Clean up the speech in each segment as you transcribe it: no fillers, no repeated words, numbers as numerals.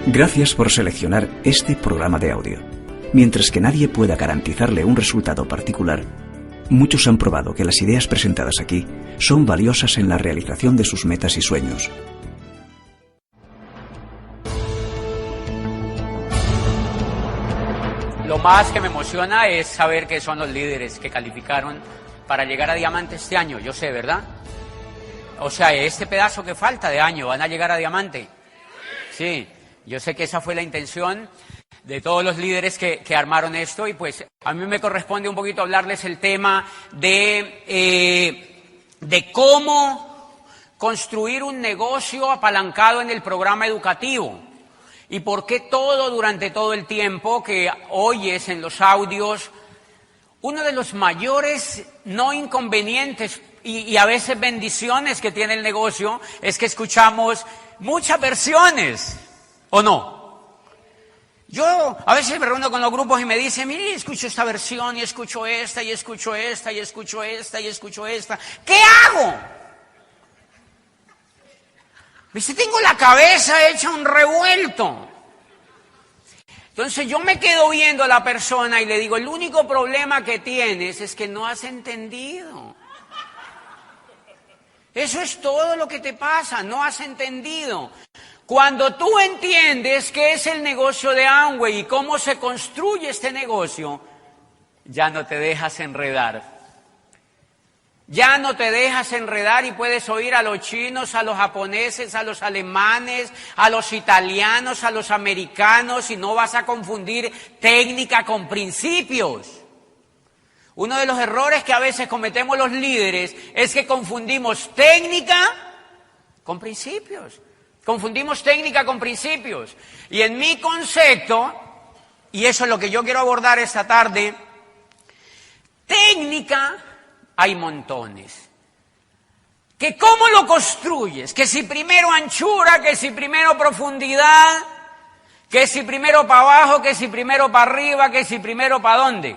Gracias por seleccionar este programa de audio. Mientras que nadie pueda garantizarle un resultado particular, muchos han probado que las ideas presentadas aquí son valiosas en la realización de sus metas y sueños. Lo más que me emociona es saber que son los líderes que calificaron para llegar a diamante este año. Yo sé, ¿verdad? O sea, este pedazo que falta de año, ¿van a llegar a diamante? Sí, yo sé que esa fue la intención de todos los líderes que armaron esto, y pues a mí me corresponde un poquito hablarles el tema de cómo construir un negocio apalancado en el programa educativo. Y por qué durante todo el tiempo que oyes en los audios, uno de los mayores no inconvenientes y a veces bendiciones que tiene el negocio es que escuchamos muchas versiones, ¿o no? Yo a veces me reúno con los grupos y me dicen, mire, escucho esta versión y escucho esta y escucho esta y escucho esta y escucho esta. ¿Qué hago? ¿Viste? Tengo la cabeza hecha un revuelto. Entonces yo me quedo viendo a la persona y le digo, el único problema que tienes es que no has entendido. Eso es todo lo que te pasa, no has entendido. Cuando tú entiendes qué es el negocio de Amway y cómo se construye este negocio, ya no te dejas enredar. Ya no te dejas enredar y puedes oír a los chinos, a los japoneses, a los alemanes, a los italianos, a los americanos, y no vas a confundir técnica con principios. Uno de los errores que a veces cometemos los líderes es que confundimos técnica con principios. Confundimos técnica con principios. Y en mi concepto, y eso es lo que yo quiero abordar esta tarde, técnica hay montones. ¿Que cómo lo construyes? Que si primero anchura, que si primero profundidad, que si primero para abajo, que si primero para arriba, que si primero para dónde.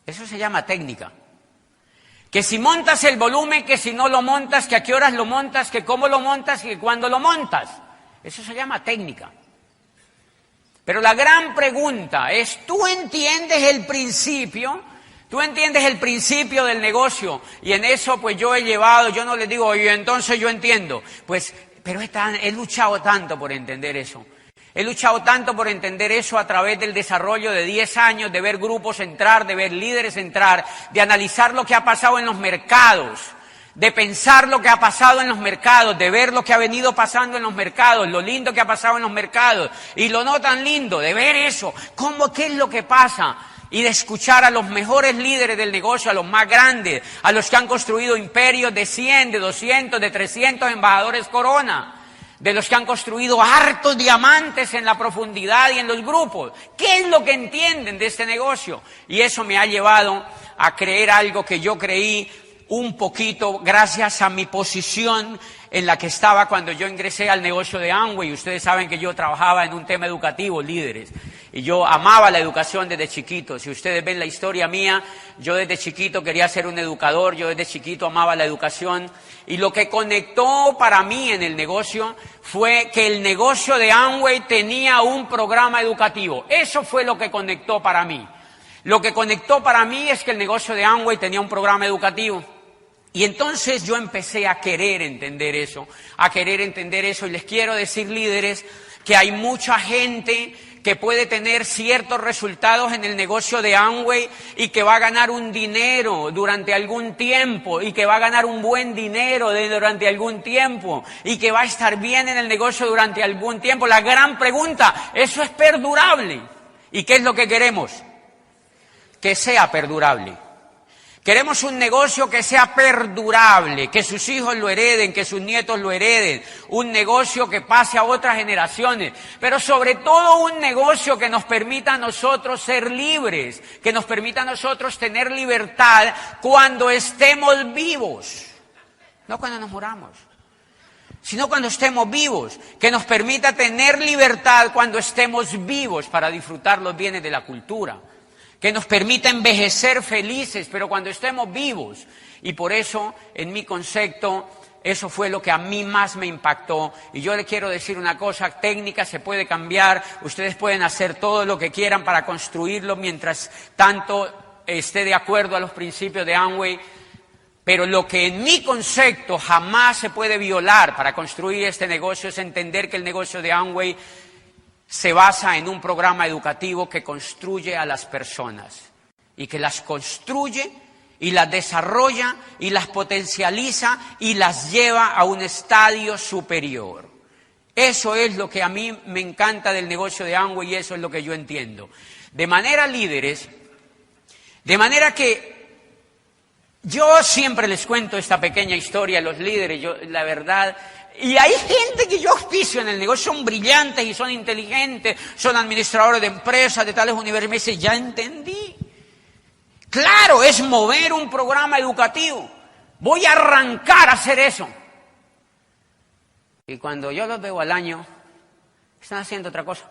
Eso se llama técnica. Que si montas el volumen, que si no lo montas, que a qué horas lo montas, que cómo lo montas, que cuándo lo montas. Eso se llama técnica. Pero la gran pregunta es, ¿tú entiendes el principio? ¿Tú entiendes el principio del negocio? Y en eso pues yo no les digo, oye, entonces yo entiendo. Pues, pero he luchado tanto por entender eso. He luchado tanto por entender eso a través del desarrollo de 10 años, de ver grupos entrar, de ver líderes entrar, de analizar lo que ha pasado en los mercados, de pensar lo que ha pasado en los mercados, de ver lo que ha venido pasando en los mercados, lo lindo que ha pasado en los mercados y lo no tan lindo, de ver eso, qué es lo que pasa. Y de escuchar a los mejores líderes del negocio, a los más grandes, a los que han construido imperios de 100, de 200, de 300 embajadores corona, de los que han construido hartos diamantes en la profundidad y en los grupos. ¿Qué es lo que entienden de este negocio? Y eso me ha llevado a creer algo que yo creí un poquito gracias a mi posición en la que estaba cuando yo ingresé al negocio de Amway. Ustedes saben que yo trabajaba en un tema educativo, líderes, y yo amaba la educación desde chiquito. Si ustedes ven la historia mía, yo desde chiquito quería ser un educador, yo desde chiquito amaba la educación, y lo que conectó para mí en el negocio fue que el negocio de Amway tenía un programa educativo. Eso fue lo que conectó para mí. Lo que conectó para mí es que el negocio de Amway tenía un programa educativo. Y entonces yo empecé a querer entender eso, y les quiero decir, líderes, que hay mucha gente que puede tener ciertos resultados en el negocio de Amway y que va a ganar un dinero durante algún tiempo, y que va a ganar un buen dinero durante algún tiempo, y que va a estar bien en el negocio durante algún tiempo. La gran pregunta, ¿eso es perdurable? ¿Y qué es lo que queremos? Que sea perdurable. Queremos un negocio que sea perdurable, que sus hijos lo hereden, que sus nietos lo hereden, un negocio que pase a otras generaciones, pero sobre todo un negocio que nos permita a nosotros ser libres, que nos permita a nosotros tener libertad cuando estemos vivos, no cuando nos muramos, sino cuando estemos vivos, que nos permita tener libertad cuando estemos vivos para disfrutar los bienes de la cultura, que nos permita envejecer felices, pero cuando estemos vivos. Y por eso, en mi concepto, Eso fue lo que a mí más me impactó. Y yo le quiero decir una cosa, técnica se puede cambiar, ustedes pueden hacer todo lo que quieran para construirlo mientras tanto esté de acuerdo a los principios de Amway, pero lo que en mi concepto jamás se puede violar para construir este negocio es entender que el negocio de Amway se basa en un programa educativo que construye a las personas y que las construye y las desarrolla y las potencializa y las lleva a un estadio superior. Eso es lo que a mí me encanta del negocio de Amway y eso es lo que yo entiendo. De manera líderes, de manera que yo siempre les cuento esta pequeña historia a los líderes, la verdad, y hay gente que yo auspicio en el negocio, son brillantes y son inteligentes, son administradores de empresas, de tales universidades, me dicen, ya entendí. Claro, es mover un programa educativo. Voy a arrancar a hacer eso. Y cuando yo los veo al año, están haciendo otra cosa.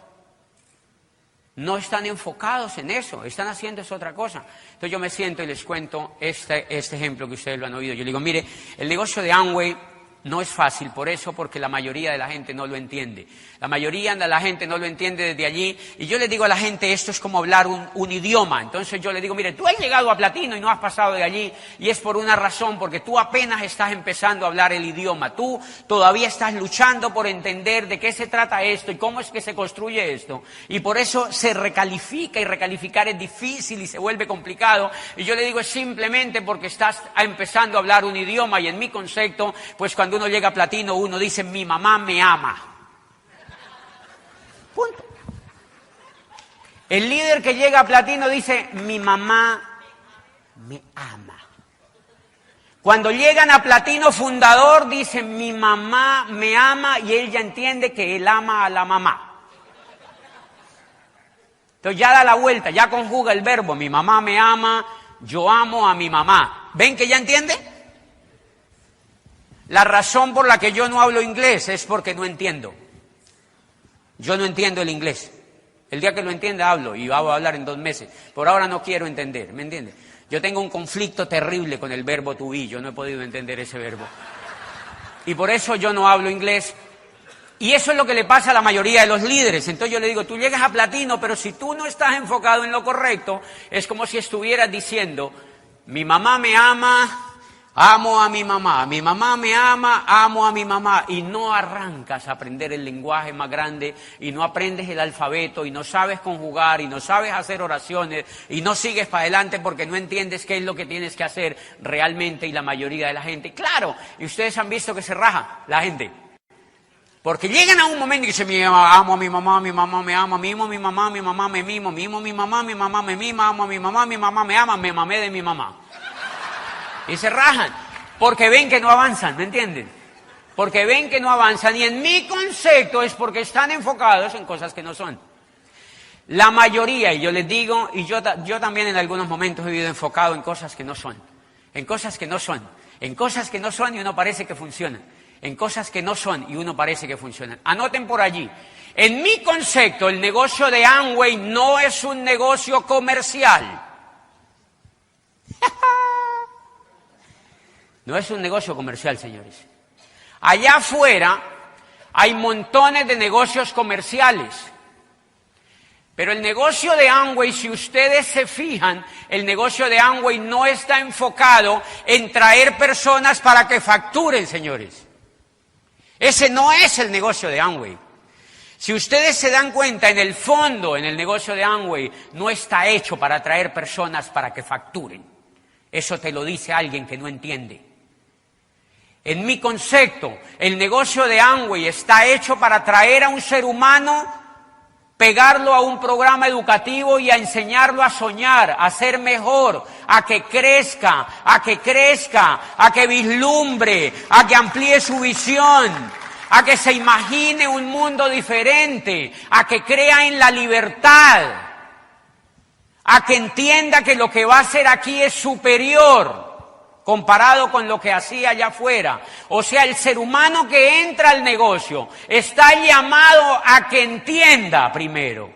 No están enfocados en eso, están haciendo esa otra cosa. Entonces yo me siento y les cuento este ejemplo que ustedes lo han oído. Yo les digo, mire, el negocio de Amway no es fácil por eso, porque la mayoría de la gente no lo entiende. La mayoría de la gente no lo entiende desde allí. Y yo les digo a la gente, esto es como hablar un idioma. Entonces yo les digo, mire, tú has llegado a platino y no has pasado de allí. Y es por una razón, porque tú apenas estás empezando a hablar el idioma. Tú todavía estás luchando por entender de qué se trata esto y cómo es que se construye esto. Y por eso se recalifica, y recalificar es difícil y se vuelve complicado. Y yo le digo, es simplemente porque estás empezando a hablar un idioma. Y en mi concepto, pues cuando uno llega a platino, uno dice, mi mamá me ama. Punto. El líder que llega a platino dice, mi mamá me ama. Cuando llegan a platino fundador, dicen, mi mamá me ama, y él ya entiende que él ama a la mamá. Entonces ya da la vuelta, ya conjuga el verbo, mi mamá me ama, yo amo a mi mamá. ¿Ven que ya entiende? La razón por la que yo no hablo inglés es porque no entiendo. Yo no entiendo el inglés. El día que lo entienda hablo, y voy a hablar en 2 meses. Por ahora no quiero entender, ¿me entiende? Yo tengo un conflicto terrible con el verbo to be, yo no he podido entender ese verbo. Y por eso yo no hablo inglés. Y eso es lo que le pasa a la mayoría de los líderes. Entonces yo le digo, tú llegas a platino, pero si tú no estás enfocado en lo correcto, es como si estuvieras diciendo, mi mamá me ama, amo a mi mamá me ama, amo a mi mamá, y no arrancas a aprender el lenguaje más grande, y no aprendes el alfabeto, y no sabes conjugar, y no sabes hacer oraciones, y no sigues para adelante porque no entiendes qué es lo que tienes que hacer realmente, y la mayoría de la gente, claro, y ustedes han visto que se raja la gente, porque llegan a un momento y dicen, amo a mi mamá me ama, mimo a mi mamá me mimo a mi mamá me mima, amo a mi mamá me ama, me mamé de mi mamá. Y se rajan, porque ven que no avanzan, ¿me entienden? Porque ven que no avanzan, y en mi concepto es porque están enfocados en cosas que no son. La mayoría, y yo les digo, y yo también en algunos momentos he vivido enfocado en cosas que no son, en cosas que no son, en cosas que no son y uno parece que funcionan, en cosas que no son y uno parece que funcionan. Anoten por allí, en mi concepto el negocio de Amway no es un negocio comercial. No es un negocio comercial, señores. Allá afuera hay montones de negocios comerciales. Pero el negocio de Amway, si ustedes se fijan, el negocio de Amway no está enfocado en traer personas para que facturen, señores. Ese no es el negocio de Amway. Si ustedes se dan cuenta, en el fondo, en el negocio de Amway, no está hecho para traer personas para que facturen. Eso te lo dice alguien que no entiende. En mi concepto, el negocio de Amway está hecho para traer a un ser humano, pegarlo a un programa educativo y a enseñarlo a soñar, a ser mejor, a que crezca, a que vislumbre, a que amplíe su visión, a que se imagine un mundo diferente, a que crea en la libertad, a que entienda que lo que va a hacer aquí es superior comparado con lo que hacía allá afuera. O sea, el ser humano que entra al negocio está llamado a que entienda primero.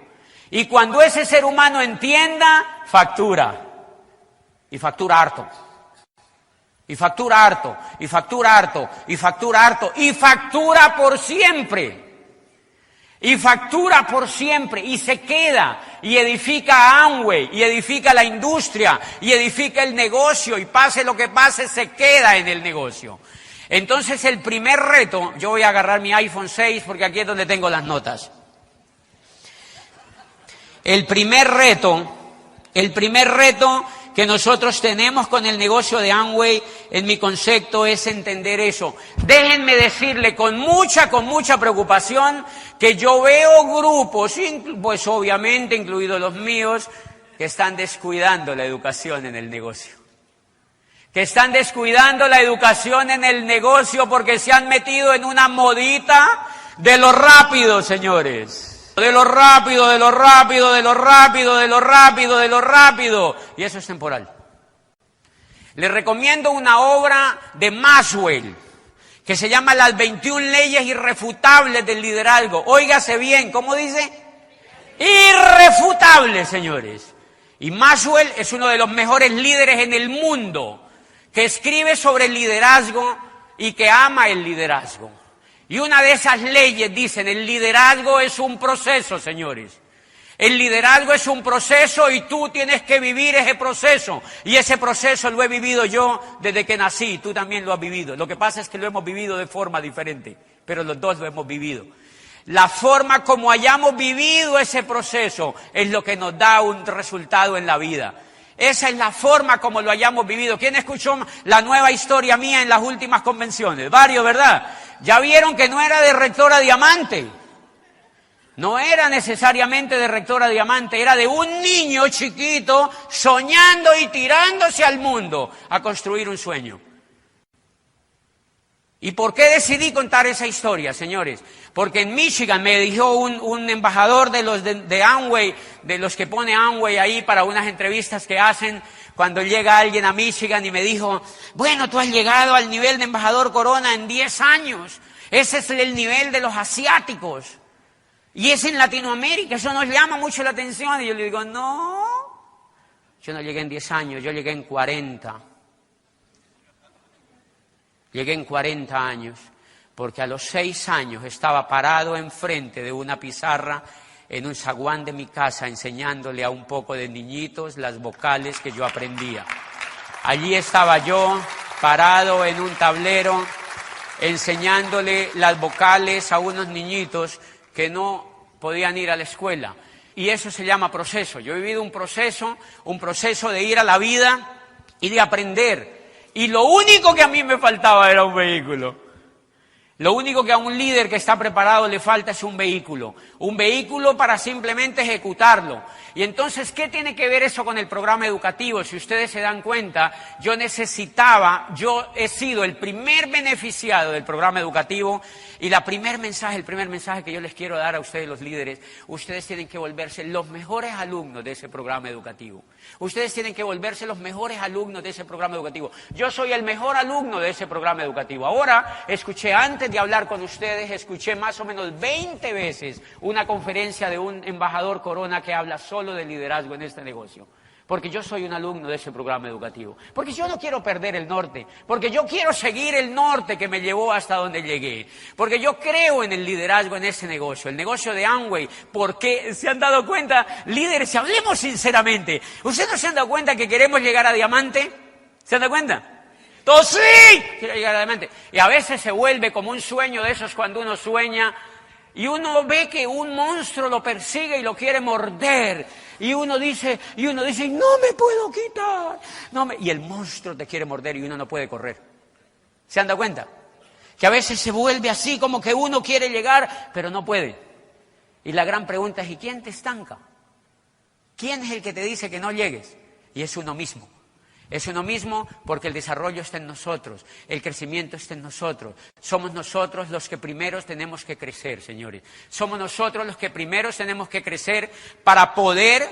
Y cuando ese ser humano entienda, factura. Y factura harto. Y factura harto, y factura harto, y factura harto, y factura por siempre. Y factura por siempre, y se queda, y edifica a Amway, y edifica la industria, y edifica el negocio, y pase lo que pase, se queda en el negocio. Entonces el primer reto, yo voy a agarrar mi iPhone 6 porque aquí es donde tengo las notas. El primer reto que nosotros tenemos con el negocio de Amway, en mi concepto, es entender eso. Déjenme decirle con mucha preocupación que yo veo grupos, pues obviamente incluidos los míos, que están descuidando la educación en el negocio. Que están descuidando la educación en el negocio porque se han metido en una modita de lo rápido, señores. De lo rápido, de lo rápido, de lo rápido, de lo rápido, de lo rápido. Y eso es temporal. Les recomiendo una obra de Maxwell que se llama Las 21 leyes irrefutables del liderazgo. Óigase bien, ¿cómo dice? Irrefutables, señores. Y Maxwell es uno de los mejores líderes en el mundo, que escribe sobre el liderazgo y que ama el liderazgo. Y una de esas leyes dicen, el liderazgo es un proceso, señores. El liderazgo es un proceso y tú tienes que vivir ese proceso. Y ese proceso lo he vivido yo desde que nací, tú también lo has vivido. Lo que pasa es que lo hemos vivido de forma diferente, pero los dos lo hemos vivido. La forma como hayamos vivido ese proceso es lo que nos da un resultado en la vida. Esa es la forma como lo hayamos vivido. ¿Quién escuchó la nueva historia mía en las últimas convenciones? Varios, ¿verdad? Ya vieron que no era de rectora diamante. No era necesariamente de rectora diamante, era de un niño chiquito soñando y tirándose al mundo a construir un sueño. ¿Y por qué decidí contar esa historia, señores? Porque en Michigan me dijo un embajador de los de Amway, de los que pone Amway ahí para unas entrevistas que hacen cuando llega alguien a Michigan, y me dijo, bueno, tú has llegado al nivel de embajador Corona en 10 años. Ese es el nivel de los asiáticos. Y es en Latinoamérica, eso nos llama mucho la atención. Y yo le digo, no, yo no llegué en 10 años, yo llegué en 40. Llegué en 40 años, porque a los 6 años estaba parado enfrente de una pizarra en un zaguán de mi casa enseñándole a un poco de niñitos las vocales que yo aprendía. Allí estaba yo, parado en un tablero, enseñándole las vocales a unos niñitos que no podían ir a la escuela. Y eso se llama proceso. Yo he vivido un proceso de ir a la vida y de aprender. Y lo único que a mí me faltaba era un vehículo. Lo único que a un líder que está preparado le falta es un vehículo para simplemente ejecutarlo. Y entonces, ¿qué tiene que ver eso con el programa educativo? Si ustedes se dan cuenta, yo he sido el primer beneficiado del programa educativo, y el primer mensaje que yo les quiero dar a ustedes los líderes, ustedes tienen que volverse los mejores alumnos de ese programa educativo. Ustedes tienen que volverse los mejores alumnos de ese programa educativo. Yo soy el mejor alumno de ese programa educativo. Ahora, antes de hablar con ustedes, escuché más o menos 20 veces una conferencia de un embajador Corona que habla solo de liderazgo en este negocio. Porque yo soy un alumno de ese programa educativo. Porque yo no quiero perder el norte. Porque yo quiero seguir el norte que me llevó hasta donde llegué. Porque yo creo en el liderazgo en ese negocio. El negocio de Amway. Porque se han dado cuenta, líderes, si hablemos sinceramente, ¿ustedes no se han dado cuenta que queremos llegar a diamante? ¿Se han dado cuenta? ¡Todos sí! Quiero llegar a diamante. Y a veces se vuelve como un sueño de esos cuando uno sueña y uno ve que un monstruo lo persigue y lo quiere morder. Y uno dice, no me puedo quitar. Y el monstruo te quiere morder y uno no puede correr. ¿Se han dado cuenta? Que a veces se vuelve así como que uno quiere llegar, pero no puede. Y la gran pregunta es, ¿y quién te estanca? ¿Quién es el que te dice que no llegues? Y es uno mismo. Es uno mismo porque el desarrollo está en nosotros, el crecimiento está en nosotros. Somos nosotros los que primeros tenemos que crecer, señores. Somos nosotros los que primeros tenemos que crecer para poder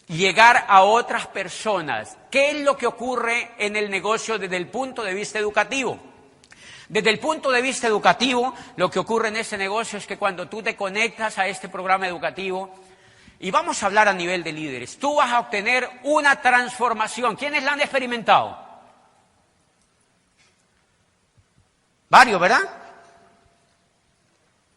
llegar a otras personas. ¿Qué es lo que ocurre en el negocio desde el punto de vista educativo? Desde el punto de vista educativo, lo que ocurre en ese negocio es que cuando tú te conectas a este programa educativo, y vamos a hablar a nivel de líderes, tú vas a obtener una transformación. ¿Quiénes la han experimentado? Varios, ¿verdad?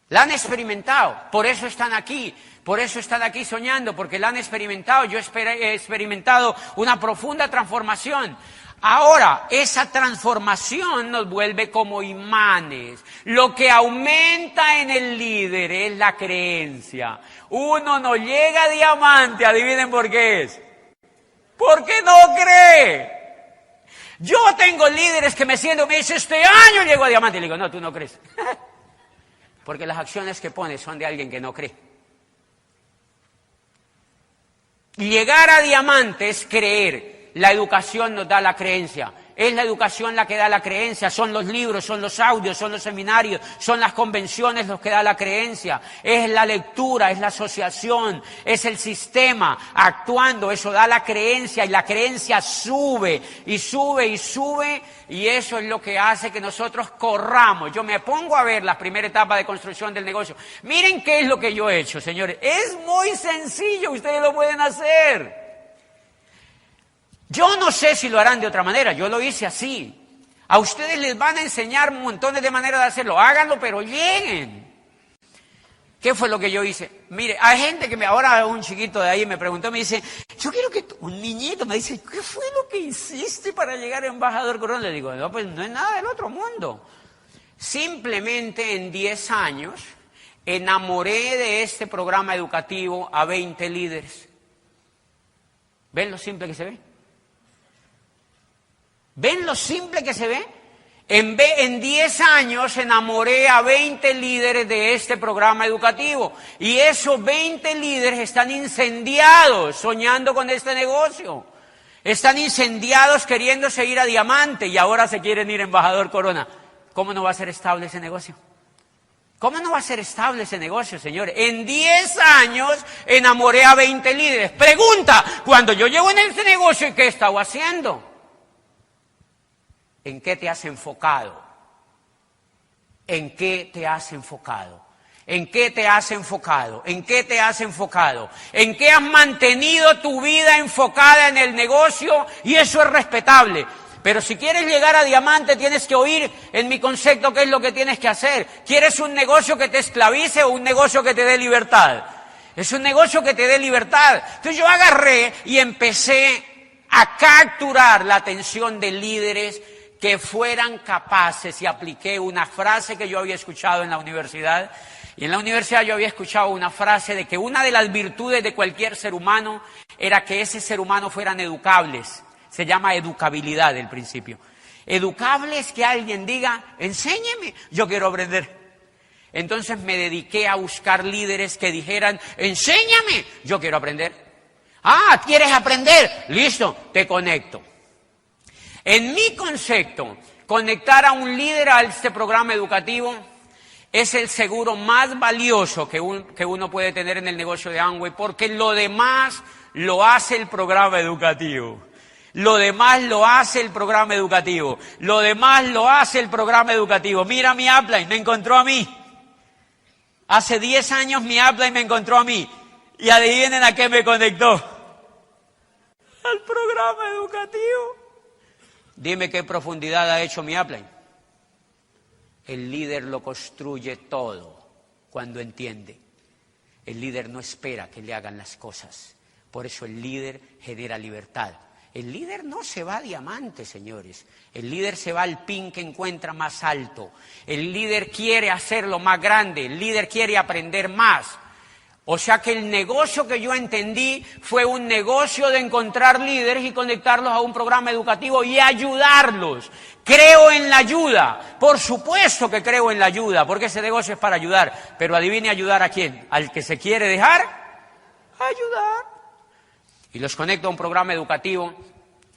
La han experimentado, por eso están aquí. Por eso están aquí soñando, porque la han experimentado. Yo he experimentado una profunda transformación. Ahora, esa transformación nos vuelve como imanes. Lo que aumenta en el líder es la creencia. Uno no llega a diamante, adivinen por qué es. Porque no cree. Yo tengo líderes que me sienten, me dicen, este año llego a diamante. Y le digo, no, tú no crees. Porque las acciones que pones son de alguien que no cree. Llegar a diamante es creer. La educación nos da la creencia. Es la educación la que da la creencia. Son los libros, son los audios, son los seminarios, son las convenciones los que da la creencia. Es la lectura, es la asociación, es el sistema actuando. Eso da la creencia y la creencia sube y sube y sube. Y eso es lo que hace que nosotros corramos. Yo me pongo a ver la primera etapa de construcción del negocio. Miren qué es lo que yo he hecho, señores. Es muy sencillo, ustedes lo pueden hacer. Yo no sé si lo harán de otra manera, yo lo hice así. A ustedes les van a enseñar montones de maneras de hacerlo, háganlo, pero lleguen. ¿Qué fue lo que yo hice? Mire, hay gente que ahora un chiquito de ahí me preguntó, me dice, yo quiero que un niñito me dice, ¿qué fue lo que hiciste para llegar a embajador Corona? Le digo, no, pues no es nada del otro mundo. Simplemente en 10 años enamoré de este programa educativo a 20 líderes. ¿Ven lo simple que se ve? ¿Ven lo simple que se ve? En 10 años enamoré a 20 líderes de este programa educativo. Y esos 20 líderes están incendiados soñando con este negocio. Están incendiados queriéndose ir a diamante y ahora se quieren ir a embajador Corona. ¿Cómo no va a ser estable ese negocio? ¿Cómo no va a ser estable ese negocio, señores? En 10 años enamoré a 20 líderes. Pregunta, cuando yo llevo en este negocio, ¿qué he estado haciendo? ¿En qué te has enfocado? ¿En qué te has enfocado? ¿En qué te has enfocado? ¿En qué te has enfocado? ¿En qué has mantenido tu vida enfocada en el negocio? Y eso es respetable. Pero si quieres llegar a diamante, tienes que oír en mi concepto qué es lo que tienes que hacer. ¿Quieres un negocio que te esclavice o un negocio que te dé libertad? Es un negocio que te dé libertad. Entonces yo agarré y empecé a capturar la atención de líderes que fueran capaces, y apliqué una frase que yo había escuchado en la universidad. Y en la universidad yo había escuchado una frase de que una de las virtudes de cualquier ser humano era que ese ser humano fueran educables. Se llama educabilidad el principio. Educable es que alguien diga, enséñeme, yo quiero aprender. Entonces me dediqué a buscar líderes que dijeran, enséñame, yo quiero aprender. Ah, ¿quieres aprender? Listo, te conecto. En mi concepto, conectar a un líder a este programa educativo es el seguro más valioso que uno puede tener en el negocio de Amway, porque lo demás lo hace el programa educativo. Lo demás lo hace el programa educativo. Lo demás lo hace el programa educativo. Mira mi upline, me encontró a mí. Hace 10 años mi upline me encontró a mí. Y adivinen a qué me conectó. Al programa educativo. Dime qué profundidad ha hecho mi upline. El líder lo construye todo cuando entiende. El líder no espera que le hagan las cosas. Por eso el líder genera libertad. El líder no se va a diamante, señores. El líder se va al pin que encuentra más alto. El líder quiere hacerlo más grande. El líder quiere aprender más. O sea que el negocio que yo entendí fue un negocio de encontrar líderes y conectarlos a un programa educativo y ayudarlos. Creo en la ayuda. Por supuesto que creo en la ayuda, porque ese negocio es para ayudar. Pero adivine ayudar a quién. Al que se quiere dejar ayudar. Y los conecto a un programa educativo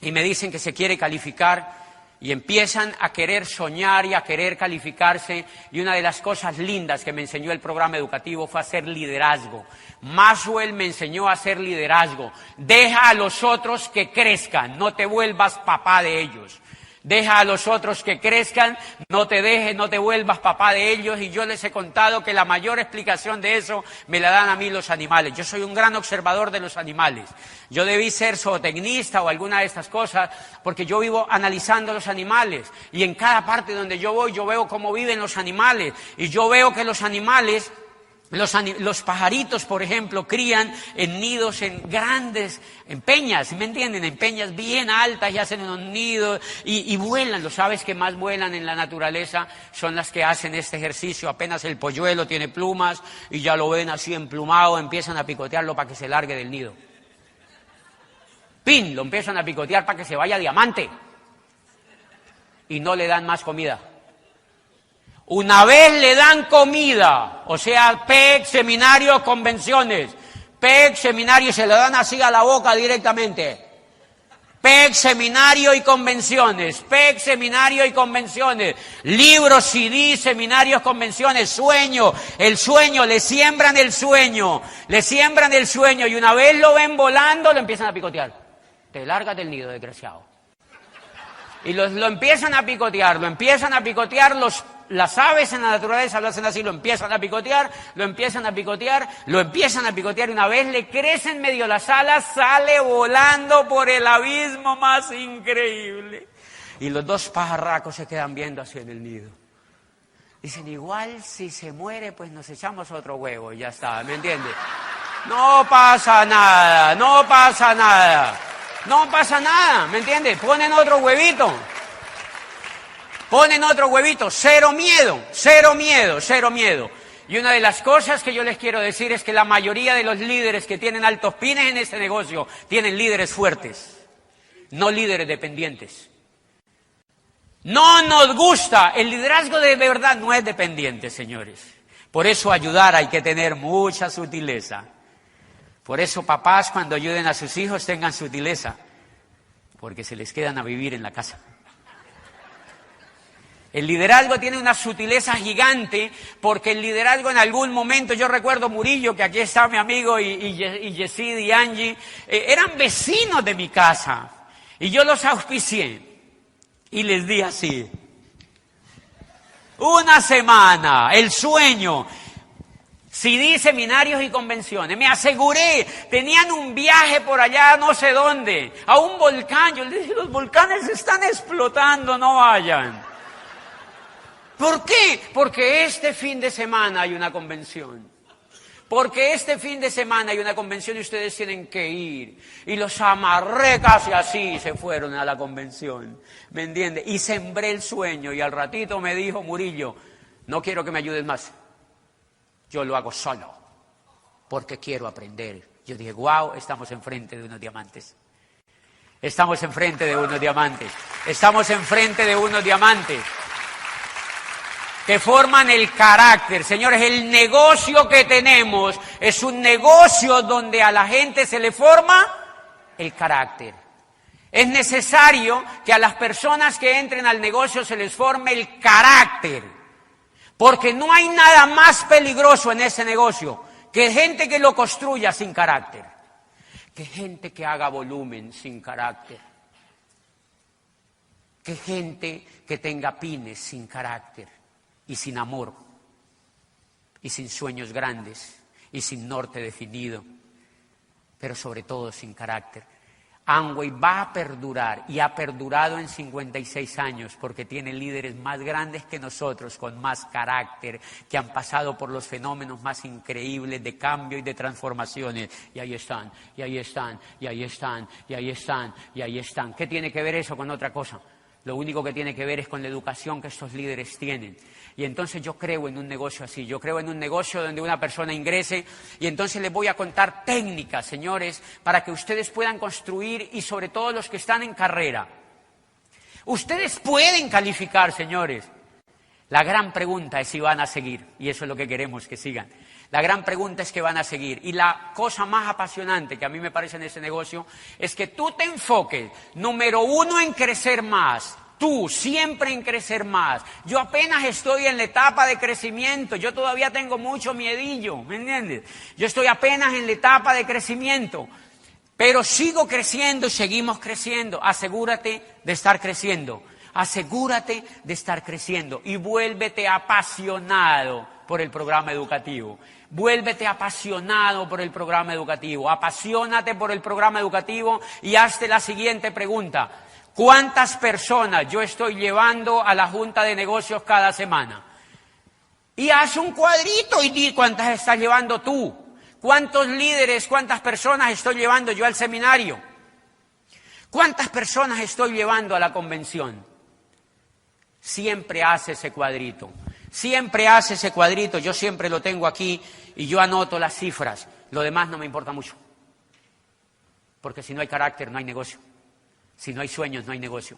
y me dicen que se quiere calificar y empiezan a querer soñar y a querer calificarse. Y una de las cosas lindas que me enseñó el programa educativo fue hacer liderazgo. Maxwell me enseñó a hacer liderazgo. Deja a los otros que crezcan, no te vuelvas papá de ellos. Deja a los otros que crezcan, no te dejes, no te vuelvas papá de ellos. Y yo les he contado que la mayor explicación de eso me la dan a mí los animales. Yo soy un gran observador de los animales. Yo debí ser zootecnista o alguna de estas cosas, porque yo vivo analizando los animales. Y en cada parte donde yo voy, yo veo cómo viven los animales. Y yo veo que los animales... Los pajaritos, por ejemplo, crían en nidos en peñas, ¿me entienden? En peñas bien altas y hacen unos nidos y vuelan. Los aves que más vuelan en la naturaleza son las que hacen este ejercicio. Apenas el polluelo tiene plumas y ya lo ven así emplumado, empiezan a picotearlo para que se largue del nido. ¡Pin! Lo empiezan a picotear para que se vaya diamante. Y no le dan más comida. Una vez le dan comida, o sea, PEC, seminarios, convenciones. PEC, seminario, y se le dan así a la boca directamente. PEC, seminario y convenciones. PEC, seminario y convenciones. Libros, CD, seminarios, convenciones. Sueño, el sueño, le siembran el sueño. Le siembran el sueño y una vez lo ven volando, lo empiezan a picotear. Te largas del nido, desgraciado. Y lo empiezan a picotear, las aves en la naturaleza lo hacen así, lo empiezan a picotear, y una vez le crecen medio las alas, sale volando por el abismo más increíble. Y los dos pajarracos se quedan viendo así en el nido. Dicen, igual si se muere, pues nos echamos otro huevo y ya está, ¿me entiendes? No pasa nada, ¿me entiendes? Ponen otro huevito, cero miedo. Y una de las cosas que yo les quiero decir es que la mayoría de los líderes que tienen altos pines en este negocio tienen líderes fuertes, no líderes dependientes. No nos gusta, el liderazgo de verdad no es dependiente, señores. Por eso ayudar hay que tener mucha sutileza. Por eso papás cuando ayuden a sus hijos tengan sutileza, porque se les quedan a vivir en la casa. El liderazgo tiene una sutileza gigante, porque el liderazgo en algún momento, yo recuerdo Murillo, que aquí está mi amigo, y Yesid y Angie, eran vecinos de mi casa, y yo los auspicié, y les di así, una semana, el sueño, CD, seminarios y convenciones. Me aseguré, tenían un viaje por allá, no sé dónde, a un volcán. Yo les dije, los volcanes están explotando, no vayan. ¿Por qué? Porque este fin de semana hay una convención. Y ustedes tienen que ir. Y los amarré casi así, se fueron a la convención. ¿Me entiende? Y sembré el sueño. Y al ratito me dijo Murillo, no quiero que me ayudes más. Yo lo hago solo, porque quiero aprender. Yo dije, wow, estamos enfrente de unos diamantes. Que forman el carácter. Señores, el negocio que tenemos es un negocio donde a la gente se le forma el carácter. Es necesario que a las personas que entren al negocio se les forme el carácter. Porque no hay nada más peligroso en ese negocio que gente que lo construya sin carácter, que gente que haga volumen sin carácter, que gente que tenga pines sin carácter y sin amor y sin sueños grandes y sin norte definido, pero sobre todo sin carácter. Amway va a perdurar y ha perdurado en 56 años porque tiene líderes más grandes que nosotros, con más carácter, que han pasado por los fenómenos más increíbles de cambio y de transformaciones. Y ahí están. ¿Qué tiene que ver eso con otra cosa? Lo único que tiene que ver es con la educación que estos líderes tienen. Y entonces yo creo en un negocio así, yo creo en un negocio donde una persona ingrese y entonces les voy a contar técnicas, señores, para que ustedes puedan construir y sobre todo los que están en carrera. Ustedes pueden calificar, señores. La gran pregunta es si van a seguir, y eso es lo que queremos que sigan. La gran pregunta es que van a seguir. Y la cosa más apasionante que a mí me parece en ese negocio es que tú te enfoques, número uno, en crecer más. Tú, siempre en crecer más. Yo apenas estoy en la etapa de crecimiento, yo todavía tengo mucho miedillo, ¿me entiendes? Yo estoy apenas en la etapa de crecimiento, pero sigo creciendo y seguimos creciendo. Asegúrate de estar creciendo. Asegúrate de estar creciendo y vuélvete apasionado por el programa educativo. Vuélvete apasionado por el programa educativo. Apasionate por el programa educativo y hazte la siguiente pregunta. ¿Cuántas personas yo estoy llevando a la Junta de Negocios cada semana? Y haz un cuadrito y di cuántas estás llevando tú. ¿Cuántos líderes, cuántas personas estoy llevando yo al seminario? ¿Cuántas personas estoy llevando a la convención? Siempre hace ese cuadrito. Siempre hace ese cuadrito. Yo siempre lo tengo aquí y yo anoto las cifras. Lo demás no me importa mucho. Porque si no hay carácter, no hay negocio. Si no hay sueños, no hay negocio.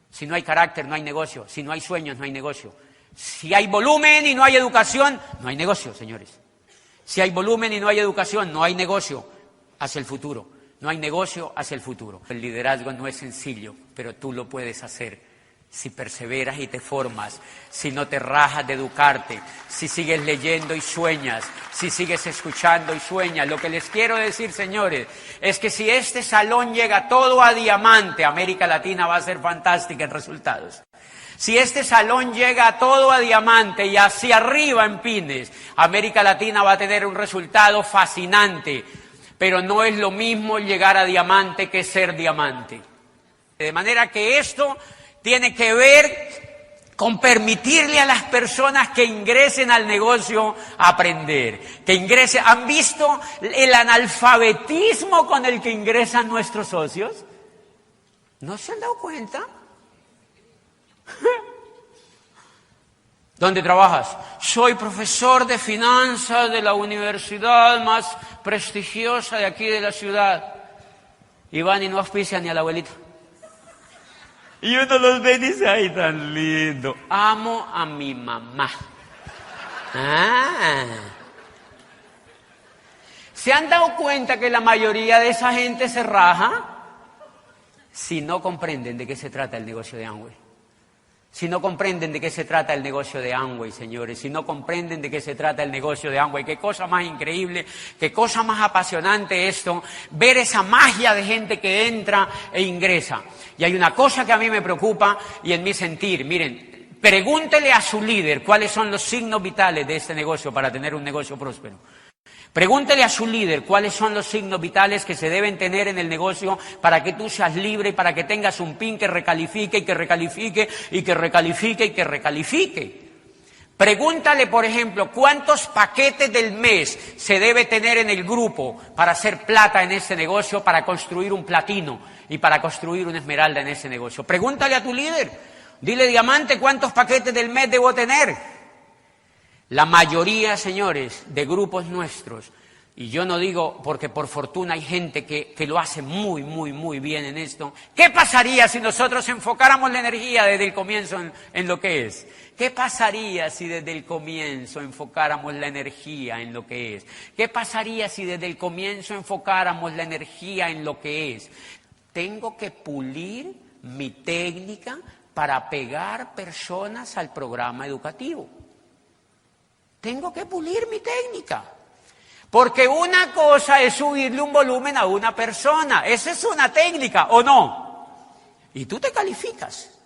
Si no hay carácter, no hay negocio. Si no hay sueños, no hay negocio. Si hay volumen y no hay educación, no hay negocio, señores. Si hay volumen y no hay educación, no hay negocio hacia el futuro. No hay negocio hacia el futuro. El liderazgo no es sencillo, pero tú lo puedes hacer si perseveras y te formas, si no te rajas de educarte, si sigues leyendo y sueñas, si sigues escuchando y sueñas. Lo que les quiero decir, señores, es que si este salón llega todo a diamante, América Latina va a ser fantástica en resultados. Si este salón llega todo a diamante y hacia arriba en pines, América Latina va a tener un resultado fascinante. Pero no es lo mismo llegar a diamante que ser diamante. De manera que esto tiene que ver con permitirle a las personas que ingresen al negocio a aprender, que ingresen. ¿Han visto el analfabetismo con el que ingresan nuestros socios? ¿No se han dado cuenta? ¿Dónde trabajas? Soy profesor de finanzas de la universidad más prestigiosa de aquí de la ciudad. Y van y no auspician ni a la abuelita. Y uno los ve y dice, ay, tan lindo. Amo a mi mamá. ¿Se han dado cuenta que la mayoría de esa gente se raja si no comprenden de qué se trata el negocio de Amway? Si no comprenden de qué se trata el negocio de Amway, señores, si no comprenden de qué se trata el negocio de Amway, qué cosa más increíble, qué cosa más apasionante esto, ver esa magia de gente que entra e ingresa. Y hay una cosa que a mí me preocupa y en mi sentir, miren, pregúntele a su líder cuáles son los signos vitales de este negocio para tener un negocio próspero. Pregúntele a su líder cuáles son los signos vitales que se deben tener en el negocio para que tú seas libre y para que tengas un PIN que recalifique y que recalifique y que recalifique y que recalifique. Pregúntale, por ejemplo, cuántos paquetes del mes se debe tener en el grupo para hacer plata en ese negocio, para construir un platino y para construir una esmeralda en ese negocio. Pregúntale a tu líder. Dile, diamante, ¿cuántos paquetes del mes debo tener? La mayoría, señores, de grupos nuestros, y yo no digo porque por fortuna hay gente que lo hace muy, muy, muy bien en esto. ¿Qué pasaría si nosotros enfocáramos la energía desde el comienzo en lo que es? ¿Qué pasaría si desde el comienzo enfocáramos la energía en lo que es? ¿Qué pasaría si desde el comienzo enfocáramos la energía en lo que es? Tengo que pulir mi técnica para pegar personas al programa educativo. Tengo que pulir mi técnica. Porque una cosa es subirle un volumen a una persona. Esa es una técnica, ¿o no? Y tú te calificas.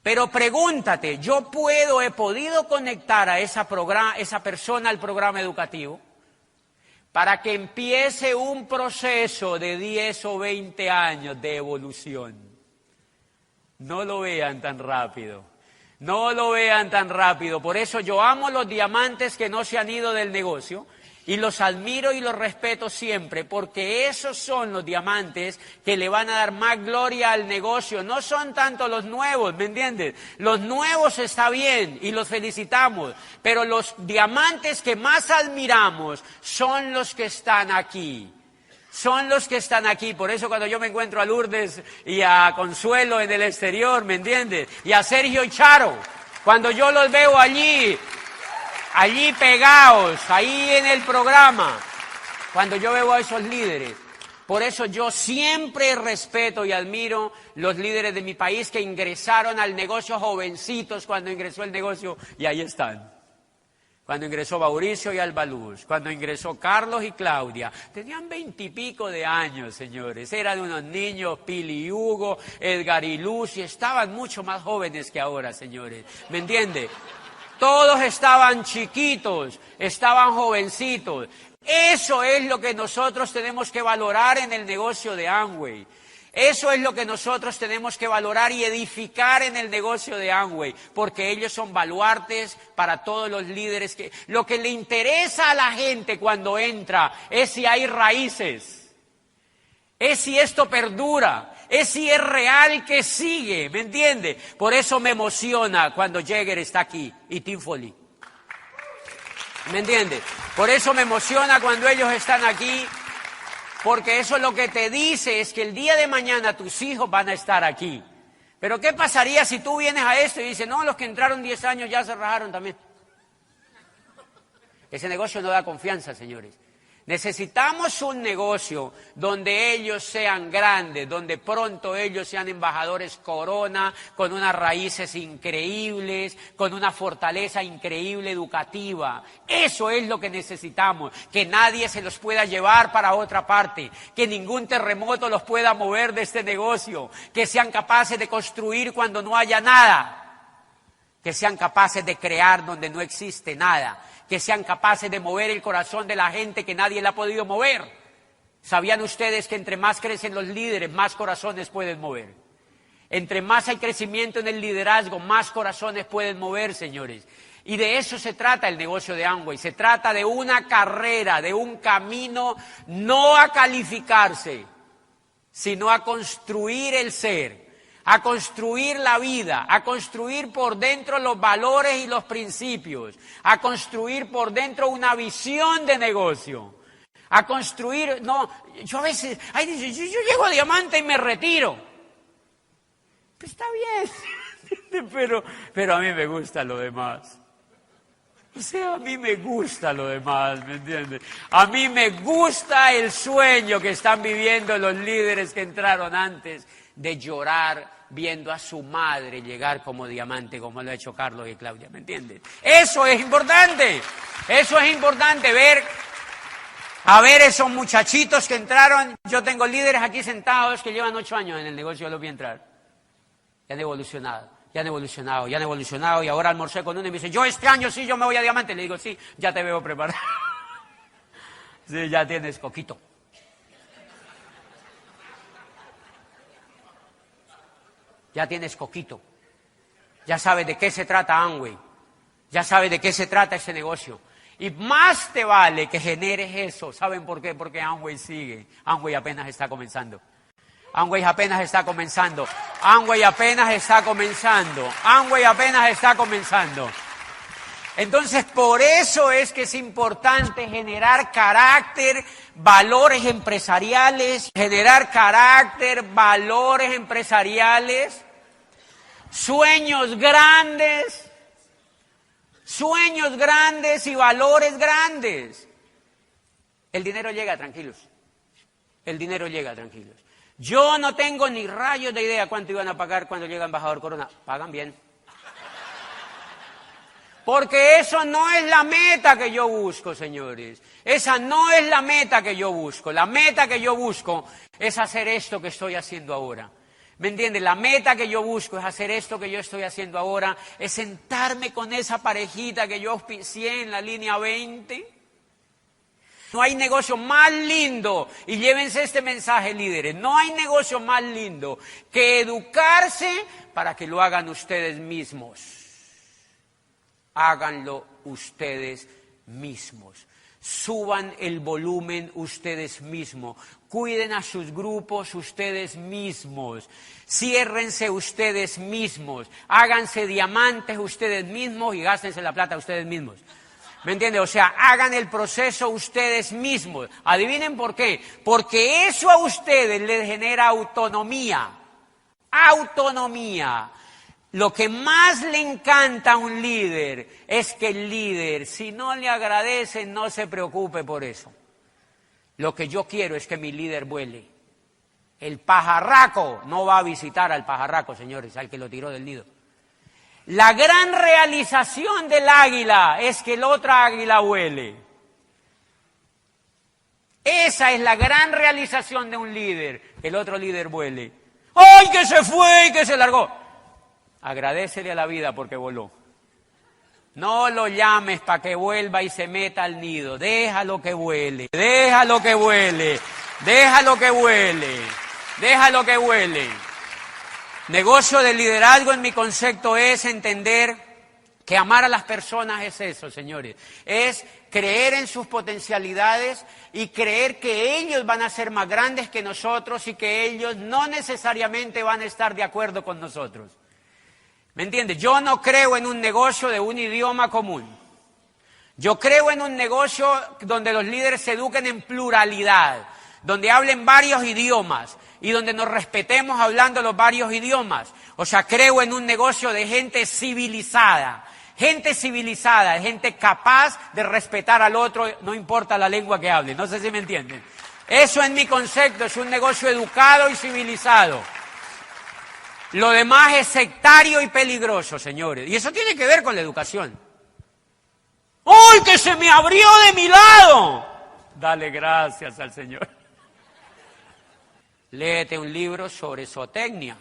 Pero pregúntate, he podido conectar a esa persona al programa educativo para que empiece un proceso de 10 o 20 años de evolución. No lo vean tan rápido. No lo vean tan rápido. Por eso yo amo los diamantes que no se han ido del negocio y los admiro y los respeto siempre, porque esos son los diamantes que le van a dar más gloria al negocio. No son tanto los nuevos, ¿me entiendes? Los nuevos está bien y los felicitamos, pero los diamantes que más admiramos son los que están aquí. Son los que están aquí. Por eso cuando yo me encuentro a Lourdes y a Consuelo en el exterior, ¿me entiendes? Y a Sergio y Charo, cuando yo los veo allí pegados, ahí en el programa, cuando yo veo a esos líderes. Por eso yo siempre respeto y admiro los líderes de mi país que ingresaron al negocio jovencitos cuando ingresó el negocio y ahí están. Cuando ingresó Mauricio y Albaluz, cuando ingresó Carlos y Claudia, tenían 20 y pico de años, señores. Eran unos niños, Pili y Hugo, Edgar y Lucy, estaban mucho más jóvenes que ahora, señores. ¿Me entiende? Todos estaban chiquitos, estaban jovencitos. Eso es lo que nosotros tenemos que valorar en el negocio de Amway. Eso es lo que nosotros tenemos que valorar y edificar en el negocio de Amway, porque ellos son baluartes para todos los líderes. Lo que le interesa a la gente cuando entra es si hay raíces, es si esto perdura, es si es real que sigue, ¿me entiende? Por eso me emociona cuando Jäger está aquí y Tim Foley. ¿Me entiende? Por eso me emociona cuando ellos están aquí. Porque eso lo que te dice es que el día de mañana tus hijos van a estar aquí. Pero ¿qué pasaría si tú vienes a esto y dices, no, los que entraron 10 años ya se rajaron también? Ese negocio no da confianza, señores. Necesitamos un negocio donde ellos sean grandes, donde pronto ellos sean embajadores corona, con unas raíces increíbles, con una fortaleza increíble educativa. Eso es lo que necesitamos, que nadie se los pueda llevar para otra parte, que ningún terremoto los pueda mover de este negocio, que sean capaces de construir cuando no haya nada, que sean capaces de crear donde no existe nada, que sean capaces de mover el corazón de la gente que nadie le ha podido mover. ¿Sabían ustedes que entre más crecen los líderes, más corazones pueden mover? Entre más hay crecimiento en el liderazgo, más corazones pueden mover, señores. Y de eso se trata el negocio de Amway. Se trata de una carrera, de un camino, no a calificarse, sino a construir el ser, a construir la vida, a construir por dentro los valores y los principios, a construir por dentro una visión de negocio, a construir, no, yo a veces, yo llego a diamante y me retiro. Pues está bien, pero a mí me gusta lo demás. O sea, a mí me gusta lo demás, ¿me entiendes? A mí me gusta el sueño que están viviendo los líderes que entraron antes, de llorar viendo a su madre llegar como diamante, como lo ha hecho Carlos y Claudia, ¿me entiendes? Eso es importante ver esos muchachitos que entraron. Yo tengo líderes aquí sentados que llevan 8 años en el negocio, yo los vi entrar. Ya han evolucionado, y ahora almorcé con uno y me dice, yo este año sí, yo me voy a diamante. Le digo, sí, ya te veo preparado. Sí, ya tienes coquito. Ya tienes coquito, ya sabes de qué se trata Amway, ya sabes de qué se trata ese negocio. Y más te vale que generes eso. ¿Saben por qué? Porque Amway sigue. Amway apenas está comenzando. Amway apenas está comenzando. Amway apenas está comenzando. Amway apenas está comenzando. Entonces, por eso es que es importante generar carácter, valores empresariales, sueños grandes y valores grandes. El dinero llega, tranquilos. Yo no tengo ni rayos de idea cuánto iban a pagar cuando llega embajador Corona. Pagan bien. Porque eso no es la meta que yo busco, señores. Esa no es la meta que yo busco. La meta que yo busco es hacer esto que estoy haciendo ahora. ¿Me entiendes? La meta que yo busco es hacer esto que yo estoy haciendo ahora, es sentarme con esa parejita que yo auspicié en la línea 20. No hay negocio más lindo, y llévense este mensaje, líderes, no hay negocio más lindo que educarse para que lo hagan ustedes mismos. Háganlo ustedes mismos. Suban el volumen ustedes mismos. Cuiden a sus grupos ustedes mismos. Ciérrense ustedes mismos. Háganse diamantes ustedes mismos y gástense la plata ustedes mismos. ¿Me entiende? O sea, hagan el proceso ustedes mismos. Adivinen por qué. Porque eso a ustedes les genera autonomía. Autonomía. Lo que más le encanta a un líder es que el líder, si no le agradecen, no se preocupe por eso. Lo que yo quiero es que mi líder vuele. El pajarraco no va a visitar al pajarraco, señores, al que lo tiró del nido. La gran realización del águila es que el otro águila vuele. Esa es la gran realización de un líder, que el otro líder vuele. ¡Ay, que se fue y que se largó! Agradécele a la vida porque voló. No lo llames para que vuelva y se meta al nido. Déjalo que vuele, déjalo que vuele, déjalo que vuele, déjalo que vuele. Negocio de liderazgo en mi concepto es entender que amar a las personas es eso, señores. Es creer en sus potencialidades y creer que ellos van a ser más grandes que nosotros y que ellos no necesariamente van a estar de acuerdo con nosotros. ¿Me entiendes? Yo no creo en un negocio de un idioma común. Yo creo en un negocio donde los líderes se eduquen en pluralidad, donde hablen varios idiomas y donde nos respetemos hablando los varios idiomas. O sea, creo en un negocio de gente civilizada, gente capaz de respetar al otro, no importa la lengua que hable. No sé si me entienden. Eso en mi concepto es un negocio educado y civilizado. Lo demás es sectario y peligroso, señores. Y eso tiene que ver con la educación. ¡Ay, que se me abrió de mi lado! Dale gracias al Señor. Léete un libro sobre zootecnia.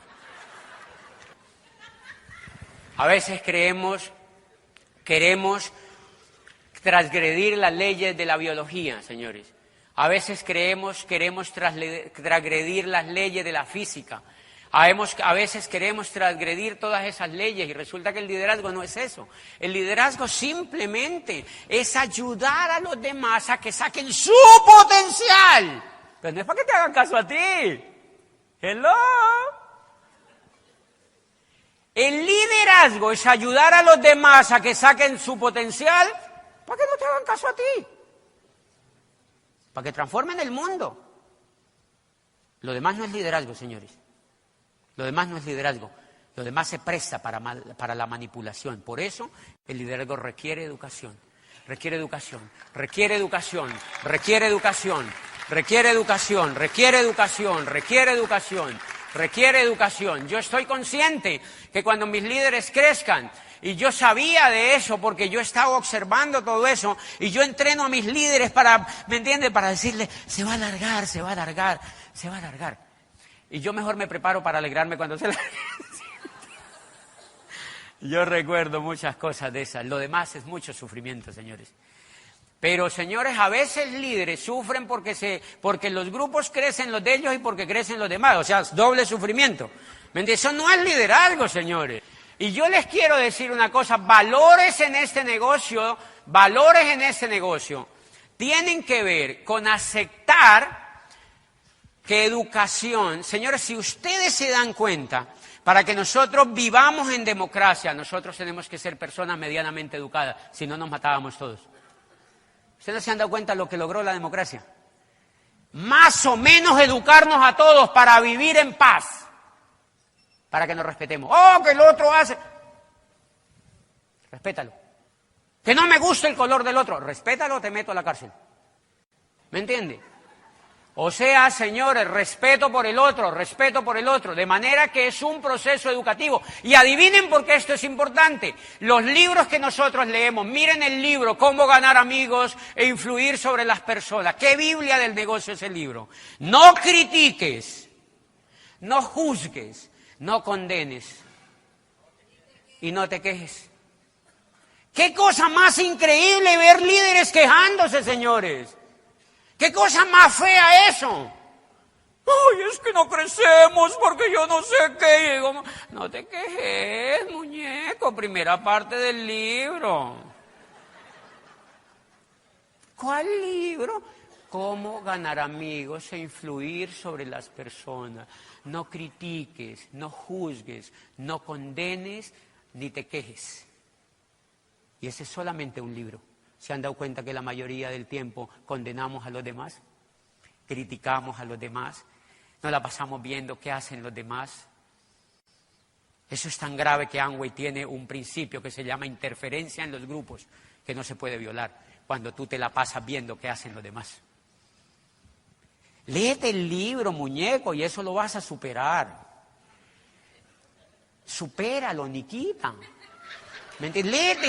A veces queremos transgredir las leyes de la biología, señores. A veces queremos transgredir las leyes de la física. A veces queremos transgredir todas esas leyes y resulta que el liderazgo no es eso. El liderazgo simplemente es ayudar a los demás a que saquen su potencial. Pero no es para que te hagan caso a ti. Hello. El liderazgo es ayudar a los demás a que saquen su potencial para que no te hagan caso a ti. Para que transformen el mundo. Lo demás no es liderazgo, señores. Lo demás no es liderazgo. Lo demás se presta para la manipulación. Por eso el liderazgo requiere educación. Requiere educación. Requiere educación. Requiere educación. Requiere educación. Requiere educación. Requiere educación. Requiere educación. Yo estoy consciente que cuando mis líderes crezcan, y yo sabía de eso porque yo estaba observando todo eso, y yo entreno a mis líderes para, ¿me entiende? Para decirles, se va a alargar, se va a alargar, se va a alargar. Y yo mejor me preparo para alegrarme cuando se alargue. Yo recuerdo muchas cosas de esas. Lo demás es mucho sufrimiento, señores. Pero, señores, a veces líderes sufren porque los grupos crecen los de ellos y porque crecen los demás. O sea, doble sufrimiento. ¿Me entiendes? Eso no es liderazgo, señores. Y yo les quiero decir una cosa. Valores en este negocio tienen que ver con aceptar que educación, señores, si ustedes se dan cuenta, para que nosotros vivamos en democracia, nosotros tenemos que ser personas medianamente educadas, si no nos matábamos todos. ¿Ustedes no se han dado cuenta de lo que logró la democracia? Más o menos educarnos a todos para vivir en paz, para que nos respetemos. ¡Oh, que el otro hace! Respétalo. Que no me gusta el color del otro, respétalo o te meto a la cárcel. ¿Me entiende? O sea, señores, respeto por el otro, de manera que es un proceso educativo. Y adivinen por qué esto es importante. Los libros que nosotros leemos, miren el libro, Cómo ganar amigos e influir sobre las personas. ¿Qué Biblia del negocio es el libro? No critiques, no juzgues, no condenes y no te quejes. ¿Qué cosa más increíble ver líderes quejándose, señores? ¿Qué cosa más fea eso? Ay, es que no crecemos porque yo no sé qué. Y digo, no te quejes, muñeco, primera parte del libro. ¿Cuál libro? Cómo ganar amigos e influir sobre las personas. No critiques, no juzgues, no condenes, ni te quejes. Y ese es solamente un libro. ¿Se han dado cuenta que la mayoría del tiempo condenamos a los demás? Criticamos a los demás. Nos la pasamos viendo qué hacen los demás. Eso es tan grave que Amway tiene un principio que se llama interferencia en los grupos, que no se puede violar cuando tú te la pasas viendo qué hacen los demás. Léete el libro, muñeco, y eso lo vas a superar. Supéralo, Nikita. ¿Me entiendes? Léete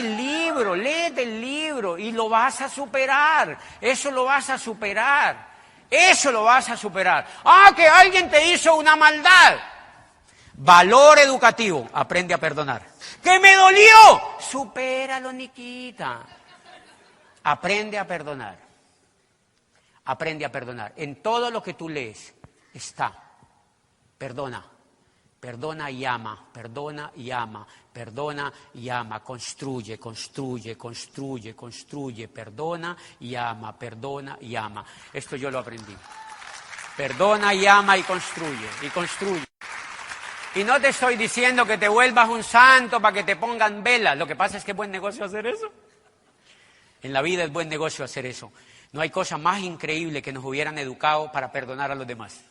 el libro y lo vas a superar. Eso lo vas a superar. Eso lo vas a superar. Ah, que alguien te hizo una maldad. Valor educativo, aprende a perdonar. ¡Que me dolió! Supéralo, Niquita. Aprende a perdonar. Aprende a perdonar. En todo lo que tú lees está. Perdona. Perdona y ama, perdona y ama, perdona y ama, construye, perdona y ama. Esto yo lo aprendí. Perdona y ama y construye. Y no te estoy diciendo que te vuelvas un santo para que te pongan velas. Lo que pasa es que es buen negocio hacer eso. En la vida es buen negocio hacer eso. No hay cosa más increíble que nos hubieran educado para perdonar a los demás.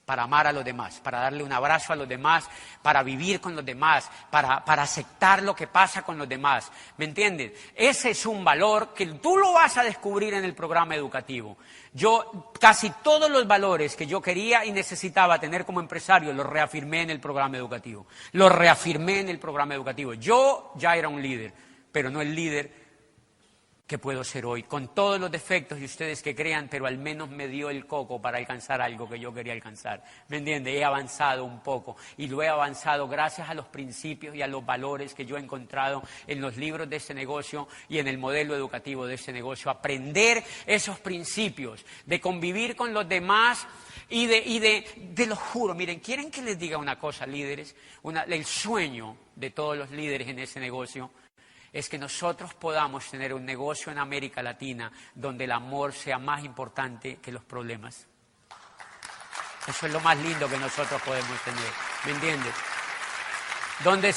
Para amar a los demás, para darle un abrazo a los demás, para vivir con los demás, para aceptar lo que pasa con los demás. ¿Me entiendes? Ese es un valor que tú lo vas a descubrir en el programa educativo. Yo casi todos los valores que yo quería y necesitaba tener como empresario los reafirmé en el programa educativo. Yo ya era un líder, pero no el líder que puedo ser hoy, con todos los defectos y ustedes que crean, pero al menos me dio el coco para alcanzar algo que yo quería alcanzar. ¿Me entiende? He avanzado un poco y lo he avanzado gracias a los principios y a los valores que yo he encontrado en los libros de este negocio y en el modelo educativo de este negocio. Aprender esos principios de convivir con los demás y de lo juro. Miren, ¿quieren que les diga una cosa, líderes? El sueño de todos los líderes en ese negocio es que nosotros podamos tener un negocio en América Latina donde el amor sea más importante que los problemas. Eso es lo más lindo que nosotros podemos tener, ¿me entiendes? Donde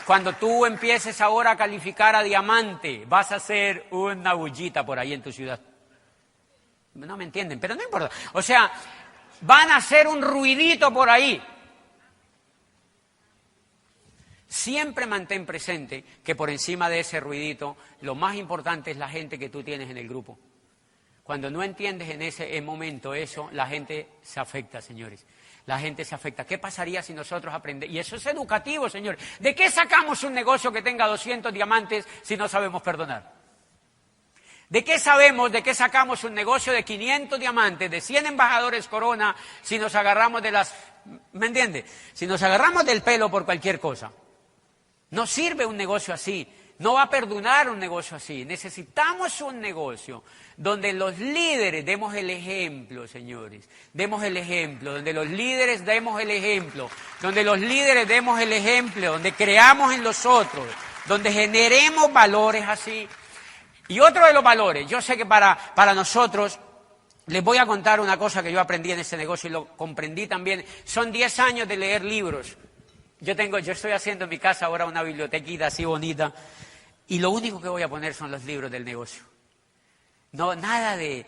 cuando tú empieces ahora a calificar a diamante, vas a hacer una bullita por ahí en tu ciudad. No me entienden, pero no importa. O sea, van a hacer un ruidito por ahí. Siempre mantén presente que por encima de ese ruidito, lo más importante es la gente que tú tienes en el grupo. Cuando no entiendes en ese momento eso, la gente se afecta, señores. La gente se afecta. ¿Qué pasaría si nosotros aprendemos? Y eso es educativo, señores. ¿De qué sacamos un negocio que tenga 200 diamantes si no sabemos perdonar? ¿De qué sacamos un negocio de 500 diamantes, de 100 embajadores corona, si nos agarramos ¿me entiende? Si nos agarramos del pelo por cualquier cosa. No sirve un negocio así, no va a perdonar un negocio así. Necesitamos un negocio donde los líderes demos el ejemplo, señores. Demos el ejemplo, donde los líderes demos el ejemplo, donde creamos en los otros, donde generemos valores así. Y otro de los valores, yo sé que para nosotros, les voy a contar una cosa que yo aprendí en este negocio y lo comprendí también, son 10 años de leer libros. Yo estoy haciendo en mi casa ahora una bibliotequita así bonita y lo único que voy a poner son los libros del negocio. No, nada de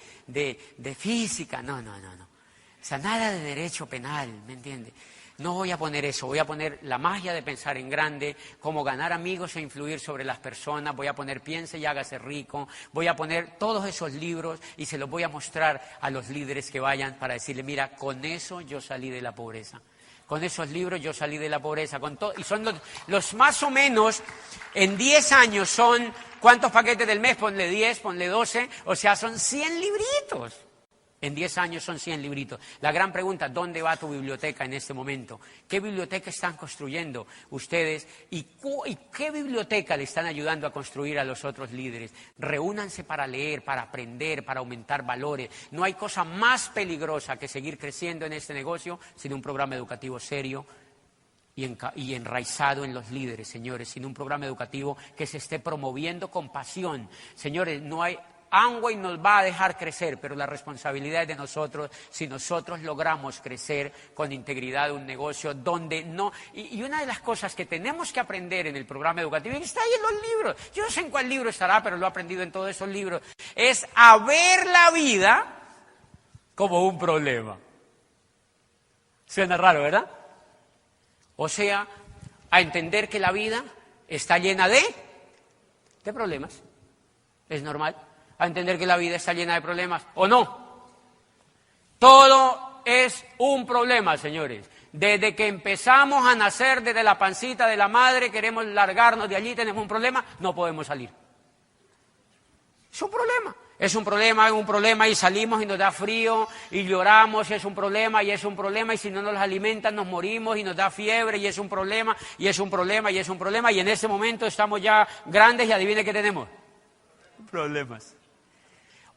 física, no. O sea, nada de derecho penal, ¿me entiende? No voy a poner eso, voy a poner la magia de pensar en grande, cómo ganar amigos e influir sobre las personas, voy a poner Piense y hágase rico, voy a poner todos esos libros y se los voy a mostrar a los líderes que vayan para decirle, mira, con eso yo salí de la pobreza. Con esos libros yo salí de la pobreza. Y son los más o menos, en 10 años son, ¿cuántos paquetes del mes? Ponle 10, ponle 12, o sea, son 100 libritos. En 10 años son 100 libritos. La gran pregunta, ¿dónde va tu biblioteca en este momento? ¿Qué biblioteca están construyendo ustedes? ¿Y qué biblioteca le están ayudando a construir a los otros líderes? Reúnanse para leer, para aprender, para aumentar valores. No hay cosa más peligrosa que seguir creciendo en este negocio sin un programa educativo serio y enraizado en los líderes, señores. Sin un programa educativo que se esté promoviendo con pasión. Señores, no hay... Amway nos va a dejar crecer, pero la responsabilidad es de nosotros si nosotros logramos crecer con integridad un negocio donde no... Y una de las cosas que tenemos que aprender en el programa educativo, y está ahí en los libros, yo no sé en cuál libro estará, pero lo he aprendido en todos esos libros, es a ver la vida como un problema. Suena raro, ¿verdad? O sea, a entender que la vida está llena de problemas. Es normal. A entender que la vida está llena de problemas, ¿o no? Todo es un problema, señores. Desde que empezamos a nacer, desde la pancita de la madre, queremos largarnos de allí, tenemos un problema, no podemos salir. Es un problema. Es un problema y salimos y nos da frío y lloramos y es un problema y es un problema y si no nos alimentan nos morimos y nos da fiebre y es un problema y es un problema y es un problema y en ese momento estamos ya grandes y adivine qué tenemos. Problemas.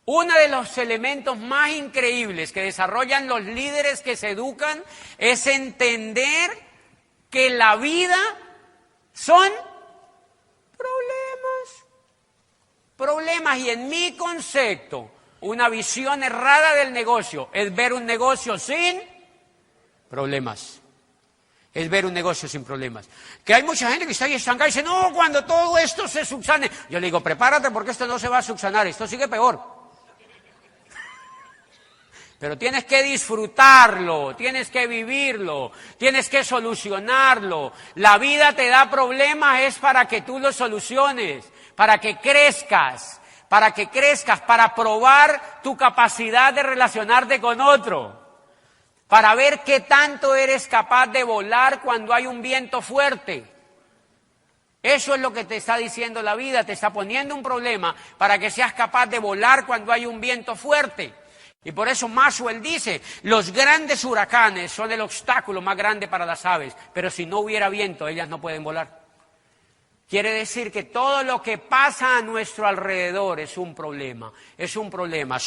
Uno de los elementos más increíbles que desarrollan los líderes que se educan es entender que la vida son problemas y en mi concepto, una visión errada del negocio es ver un negocio sin problemas. Es ver un negocio sin problemas. Que hay mucha gente que está ahí estancada y dice, no, cuando todo esto se subsane. Yo le digo, prepárate porque esto no se va a subsanar, esto sigue peor. Pero tienes que disfrutarlo, tienes que vivirlo, tienes que solucionarlo. La vida te da problemas, es para que tú los soluciones, para que crezcas, para probar tu capacidad de relacionarte con otro, para ver qué tanto eres capaz de volar cuando hay un viento fuerte. Eso es lo que te está diciendo la vida, te está poniendo un problema para que seas capaz de volar cuando hay un viento fuerte. Y por eso Maxwell dice, los grandes huracanes son el obstáculo más grande para las aves, pero si no hubiera viento, ellas no pueden volar. Quiere decir que todo lo que pasa a nuestro alrededor es un problema, son problemas.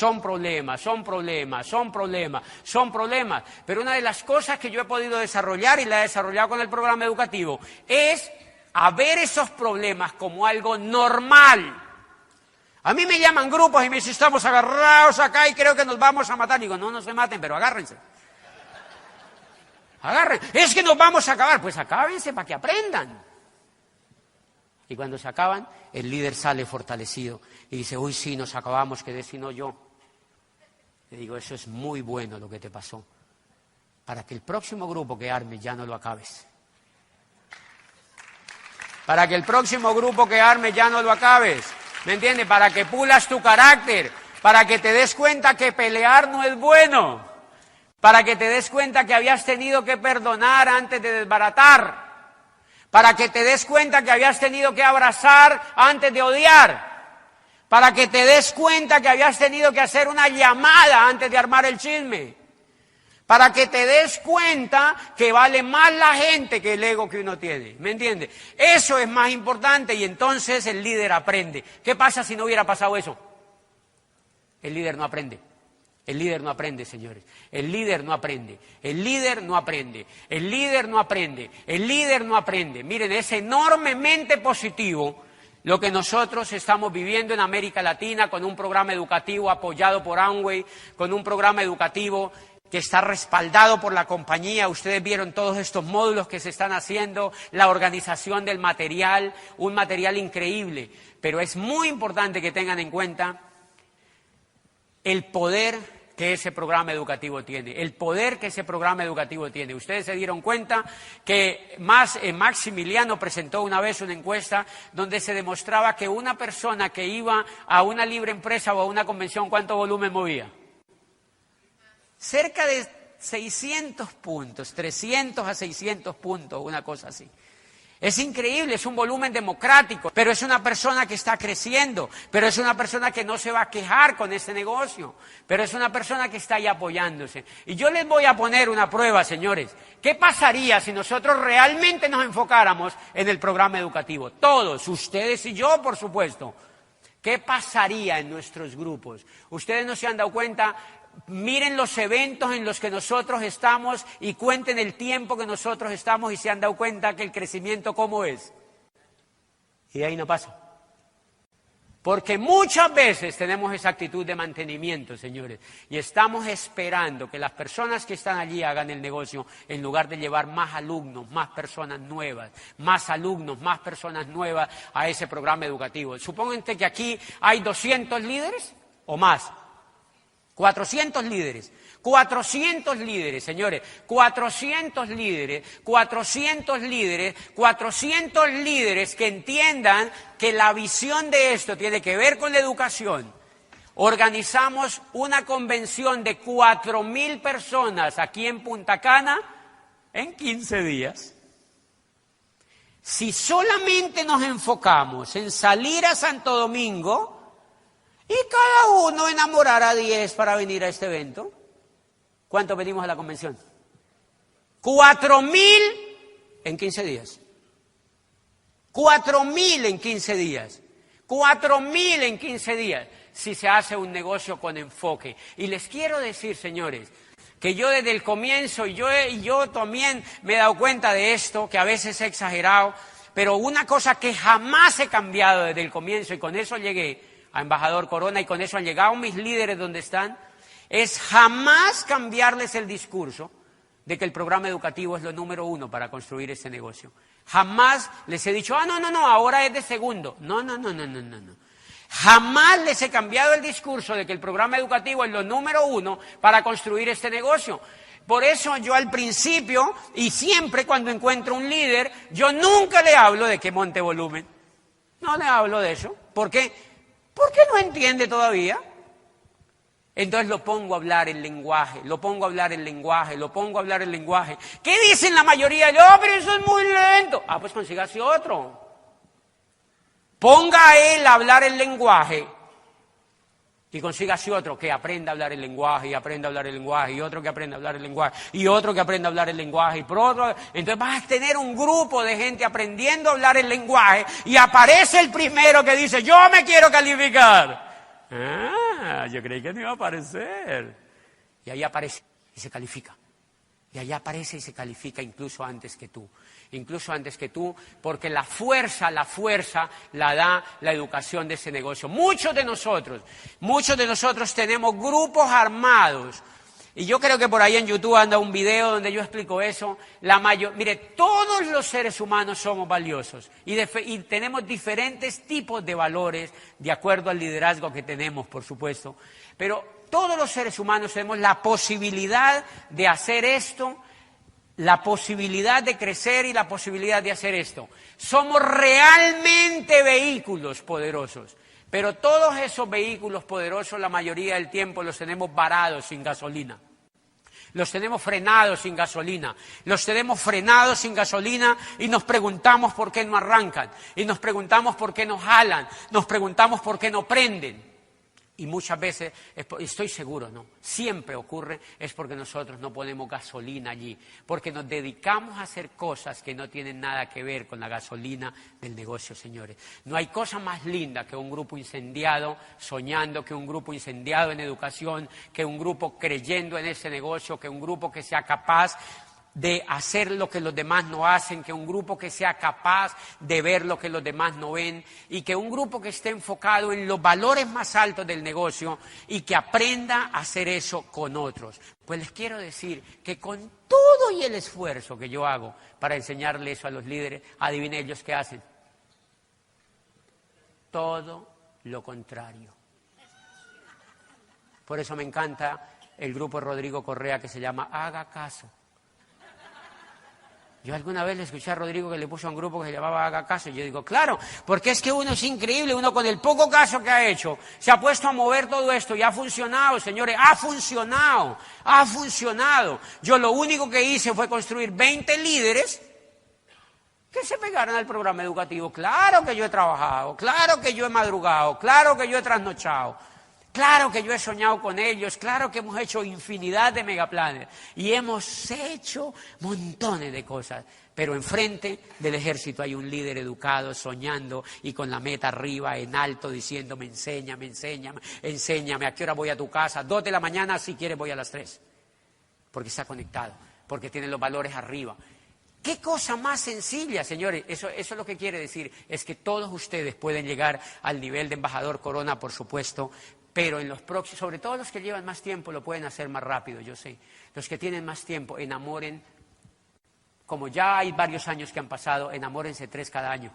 Pero una de las cosas que yo he podido desarrollar y la he desarrollado con el programa educativo es a ver esos problemas como algo normal. A mí me llaman grupos y me dicen, estamos agarrados acá y creo que nos vamos a matar. Digo, no se maten, pero agárrense. Es que nos vamos a acabar. Pues acábense para que aprendan. Y cuando se acaban, el líder sale fortalecido y dice, uy, sí, nos acabamos, quedé sino yo. Le digo, eso es muy bueno lo que te pasó. Para que el próximo grupo que armes ya no lo acabes. Para que el próximo grupo que armes ya no lo acabes. ¿Me entiendes? Para que pulas tu carácter, para que te des cuenta que pelear no es bueno, para que te des cuenta que habías tenido que perdonar antes de desbaratar, para que te des cuenta que habías tenido que abrazar antes de odiar, para que te des cuenta que habías tenido que hacer una llamada antes de armar el chisme, para que te des cuenta que vale más la gente que el ego que uno tiene, ¿me entiendes? Eso es más importante y entonces el líder aprende. ¿Qué pasa si no hubiera pasado eso? El líder no aprende. El líder no aprende, señores. El líder no aprende. Miren, es enormemente positivo lo que nosotros estamos viviendo en América Latina con un programa educativo apoyado por Amway, con un programa educativo que está respaldado por la compañía. Ustedes vieron todos estos módulos que se están haciendo, la organización del material, un material increíble. Pero es muy importante que tengan en cuenta el poder que ese programa educativo tiene, Ustedes se dieron cuenta que Maximiliano presentó una vez una encuesta donde se demostraba que una persona que iba a una libre empresa o a una convención, ¿cuánto volumen movía? Cerca de 600 puntos, 300 a 600 puntos, una cosa así. Es increíble, es un volumen democrático, pero es una persona que está creciendo, pero es una persona que no se va a quejar con este negocio, pero es una persona que está ahí apoyándose. Y yo les voy a poner una prueba, señores. ¿Qué pasaría si nosotros realmente nos enfocáramos en el programa educativo? Todos, ustedes y yo, por supuesto. ¿Qué pasaría en nuestros grupos? Ustedes no se han dado cuenta. Miren los eventos en los que nosotros estamos y cuenten el tiempo que nosotros estamos y se han dado cuenta que el crecimiento ¿cómo es? Y ahí no pasa. Porque muchas veces tenemos esa actitud de mantenimiento, señores, y estamos esperando que las personas que están allí hagan el negocio en lugar de llevar más alumnos, más personas nuevas, a ese programa educativo. Supongan que aquí hay 200 líderes o más. 400 líderes, señores, 400 líderes que entiendan que la visión de esto tiene que ver con la educación. Organizamos una convención de 4,000 personas aquí en Punta Cana en 15 días. Si solamente nos enfocamos en salir a Santo Domingo y cada uno enamorar a 10 para venir a este evento, ¿cuánto venimos a la convención? 4,000 en 15 días. 4,000 en 15 días. 4,000 en 15 días. Si se hace un negocio con enfoque. Y les quiero decir, señores, que yo desde el comienzo, y yo también me he dado cuenta de esto, que a veces he exagerado, pero una cosa que jamás he cambiado desde el comienzo, y con eso llegué a Embajador Corona, y con eso han llegado mis líderes donde están, es jamás cambiarles el discurso de que el programa educativo es lo número 1 para construir este negocio. Jamás les he dicho, no, ahora es de segundo. No. Jamás les he cambiado el discurso de que el programa educativo es lo número 1 para construir este negocio. Por eso yo al principio y siempre cuando encuentro un líder, yo nunca le hablo de que monte volumen. No le hablo de eso. ¿Por qué? Porque no entiende todavía. Entonces lo pongo a hablar el lenguaje. ¿Qué dicen la mayoría? Pero eso es muy lento. Pues consígase otro. Ponga a él a hablar el lenguaje y consígase otro que aprenda a hablar el lenguaje y aprenda a hablar el lenguaje y otro que aprenda a hablar el lenguaje y otro que aprenda a hablar el lenguaje y por otro. Entonces vas a tener un grupo de gente aprendiendo a hablar el lenguaje y aparece el primero que dice, yo me quiero calificar. Yo creí que no iba a aparecer. Y ahí aparece y se califica. Y allá aparece y se califica incluso antes que tú, porque la fuerza la da la educación de ese negocio. Muchos de nosotros tenemos grupos armados, y yo creo que por ahí en YouTube anda un video donde yo explico eso. Mire, todos los seres humanos somos valiosos, y tenemos diferentes tipos de valores, de acuerdo al liderazgo que tenemos, por supuesto, pero todos los seres humanos tenemos la posibilidad de hacer esto, la posibilidad de crecer y la posibilidad de hacer esto. Somos realmente vehículos poderosos, pero todos esos vehículos poderosos la mayoría del tiempo los tenemos varados sin gasolina. Los tenemos frenados sin gasolina. Y nos preguntamos por qué no arrancan. Y nos preguntamos por qué no jalan. Nos preguntamos por qué no prenden. Y muchas veces, estoy seguro, ¿no? Siempre ocurre, es porque nosotros no ponemos gasolina allí, porque nos dedicamos a hacer cosas que no tienen nada que ver con la gasolina del negocio, señores. No hay cosa más linda que un grupo incendiado soñando, que un grupo incendiado en educación, que un grupo creyendo en ese negocio, que un grupo que sea capaz de hacer lo que los demás no hacen, que un grupo que sea capaz de ver lo que los demás no ven y que un grupo que esté enfocado en los valores más altos del negocio y que aprenda a hacer eso con otros. Pues les quiero decir que con todo y el esfuerzo que yo hago para enseñarle eso a los líderes, adivinen ellos qué hacen. Todo lo contrario. Por eso me encanta el grupo Rodrigo Correa que se llama Haga Caso. Yo alguna vez le escuché a Rodrigo que le puso a un grupo que se llamaba Haga Caso, y yo digo, claro, porque es que uno es increíble, uno con el poco caso que ha hecho, se ha puesto a mover todo esto y ha funcionado, señores, ha funcionado. Yo lo único que hice fue construir 20 líderes que se pegaran al programa educativo. Claro que yo he trabajado, claro que yo he madrugado, claro que yo he trasnochado. Claro que yo he soñado con ellos, claro que hemos hecho infinidad de megaplanes y hemos hecho montones de cosas, pero enfrente del ejército hay un líder educado, soñando y con la meta arriba, en alto, diciéndome, enséñame, ¿a qué hora voy a tu casa? 2 de la mañana, si quieres voy a las 3, porque está conectado, porque tiene los valores arriba. ¿Qué cosa más sencilla, señores? Eso es lo que quiere decir, es que todos ustedes pueden llegar al nivel de Embajador Corona, por supuesto, pero en los próximos, sobre todo los que llevan más tiempo, lo pueden hacer más rápido, yo sé. Los que tienen más tiempo, enamoren, como ya hay varios años que han pasado, enamórense 3 cada año.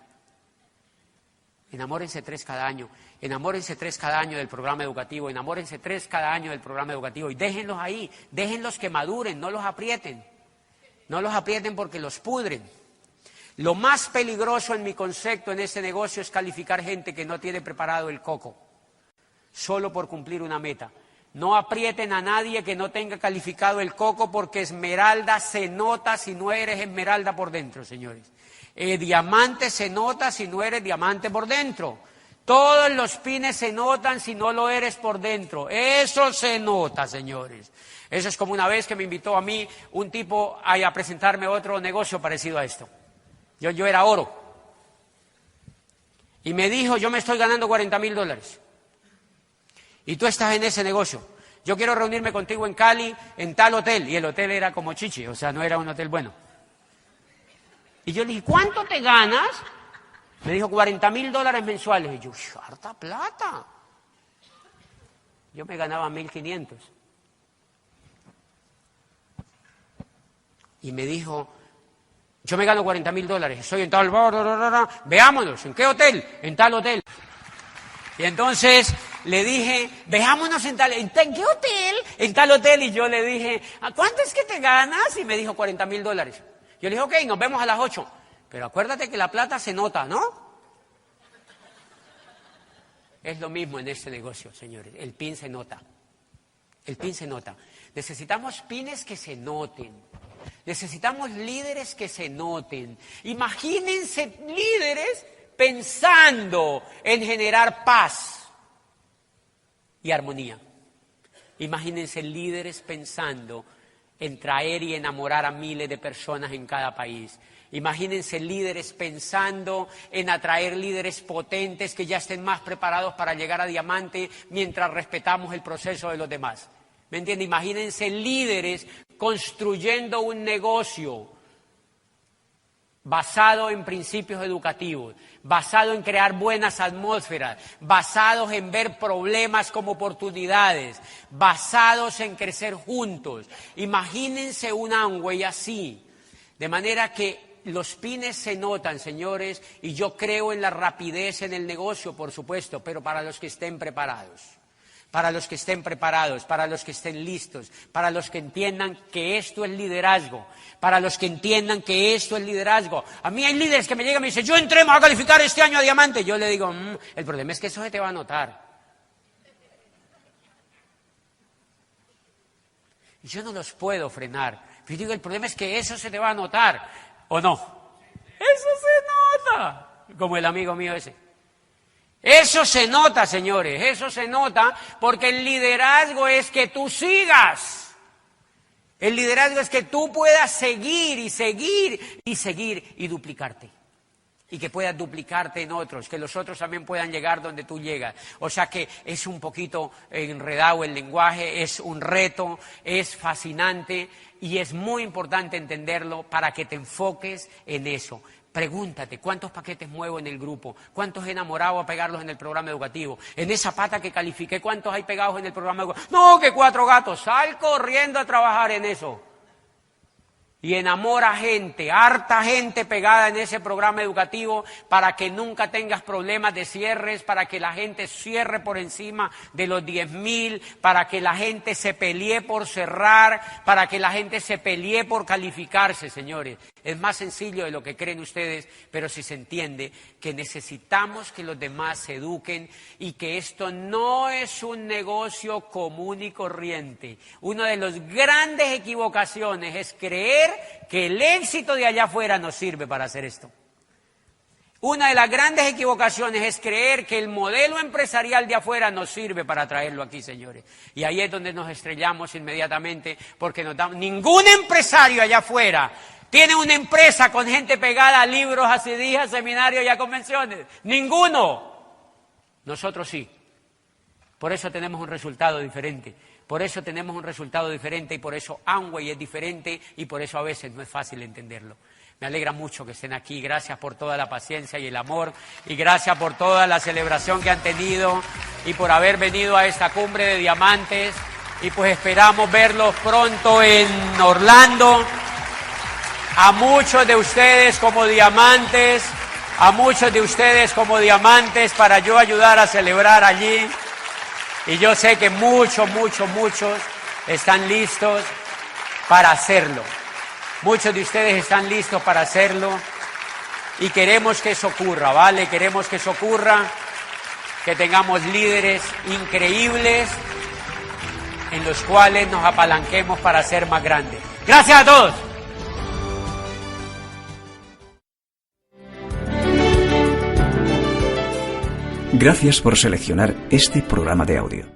Enamórense 3 cada año del programa educativo, enamórense 3 cada año del programa educativo y déjenlos ahí, déjenlos que maduren, no los aprieten porque los pudren. Lo más peligroso en mi concepto en ese negocio es calificar gente que no tiene preparado el coco, solo por cumplir una meta. No aprieten a nadie que no tenga calificado el coco, porque esmeralda se nota si no eres esmeralda por dentro, señores. Diamante se nota si no eres diamante por dentro. Todos los pines se notan si no lo eres por dentro. Eso se nota, señores. Eso es como una vez que me invitó a mí un tipo a presentarme otro negocio parecido a esto. Yo era oro. Y me dijo, yo me estoy ganando $40,000. Y tú estás en ese negocio. Yo quiero reunirme contigo en Cali, en tal hotel. Y el hotel era como chichi, o sea, no era un hotel bueno. Y yo le dije, ¿cuánto te ganas? Me dijo, $40,000 mensuales. Y yo, harta plata. Yo me ganaba 1.500. Y me dijo, yo me gano $40,000, estoy en tal, veámonos, ¿en qué hotel? En tal hotel. Y entonces le dije, veámonos ¿en qué hotel? En tal hotel. Y yo le dije, ¿a cuánto es que te ganas? Y me dijo $40,000. Yo le dije, ok, nos vemos a las 8. Pero acuérdate que la plata se nota, ¿no? Es lo mismo en este negocio, señores. El pin se nota. El pin se nota. Necesitamos pines que se noten. Necesitamos líderes que se noten. Imagínense líderes pensando en generar paz y armonía. Imagínense líderes pensando en traer y enamorar a miles de personas en cada país. Imagínense líderes pensando en atraer líderes potentes que ya estén más preparados para llegar a diamante mientras respetamos el proceso de los demás. ¿Me entiende? Imagínense líderes construyendo un negocio basado en principios educativos, basado en crear buenas atmósferas, basados en ver problemas como oportunidades, basados en crecer juntos. Imagínense un Amway así, de manera que los pines se notan, señores, y yo creo en la rapidez en el negocio, por supuesto, pero para los que estén preparados. Para los que estén preparados, para los que estén listos, para los que entiendan que esto es liderazgo, para los que entiendan que esto es liderazgo. A mí hay líderes que me llegan y me dicen, yo entré, me voy a calificar este año a diamante. Yo le digo, el problema es que eso se te va a notar. Y yo no los puedo frenar. Yo digo, el problema es que eso se te va a notar, ¿o no? Eso se nota, como el amigo mío ese. Eso se nota, señores, eso se nota porque el liderazgo es que tú sigas. El liderazgo es que tú puedas seguir y seguir y seguir y duplicarte. Y que puedas duplicarte en otros, que los otros también puedan llegar donde tú llegas. O sea que es un poquito enredado el lenguaje, es un reto, es fascinante y es muy importante entenderlo para que te enfoques en eso. Pregúntate, ¿cuántos paquetes muevo en el grupo? ¿Cuántos he enamorado a pegarlos en el programa educativo? En esa pata que califiqué, ¿cuántos hay pegados en el programa educativo? No, que 4 gatos. Sal corriendo a trabajar en eso. Y enamora gente, harta gente pegada en ese programa educativo para que nunca tengas problemas de cierres, para que la gente cierre por encima de los 10,000, para que la gente se pelee por cerrar, para que la gente se pelee por calificarse, señores. Es más sencillo de lo que creen ustedes, pero si se entiende que necesitamos que los demás se eduquen y que esto no es un negocio común y corriente. Una de las grandes equivocaciones es creer que el éxito de allá afuera nos sirve para hacer esto. Una de las grandes equivocaciones es creer que el modelo empresarial de afuera nos sirve para traerlo aquí, señores. Y ahí es donde nos estrellamos inmediatamente porque nos damos... Ningún empresario allá afuera tiene una empresa con gente pegada a libros, a CDs, a seminarios y a convenciones. ¡Ninguno! Nosotros sí. Por eso tenemos un resultado diferente. Por eso tenemos un resultado diferente y por eso Amway es diferente y por eso a veces no es fácil entenderlo. Me alegra mucho que estén aquí. Gracias por toda la paciencia y el amor y gracias por toda la celebración que han tenido y por haber venido a esta cumbre de diamantes y pues esperamos verlos pronto en Orlando. A muchos de ustedes como diamantes, para yo ayudar a celebrar allí. Y yo sé que muchos están listos para hacerlo. Muchos de ustedes están listos para hacerlo y queremos que eso ocurra, ¿vale? Queremos que eso ocurra, que tengamos líderes increíbles en los cuales nos apalanquemos para ser más grandes. Gracias a todos. Gracias por seleccionar este programa de audio.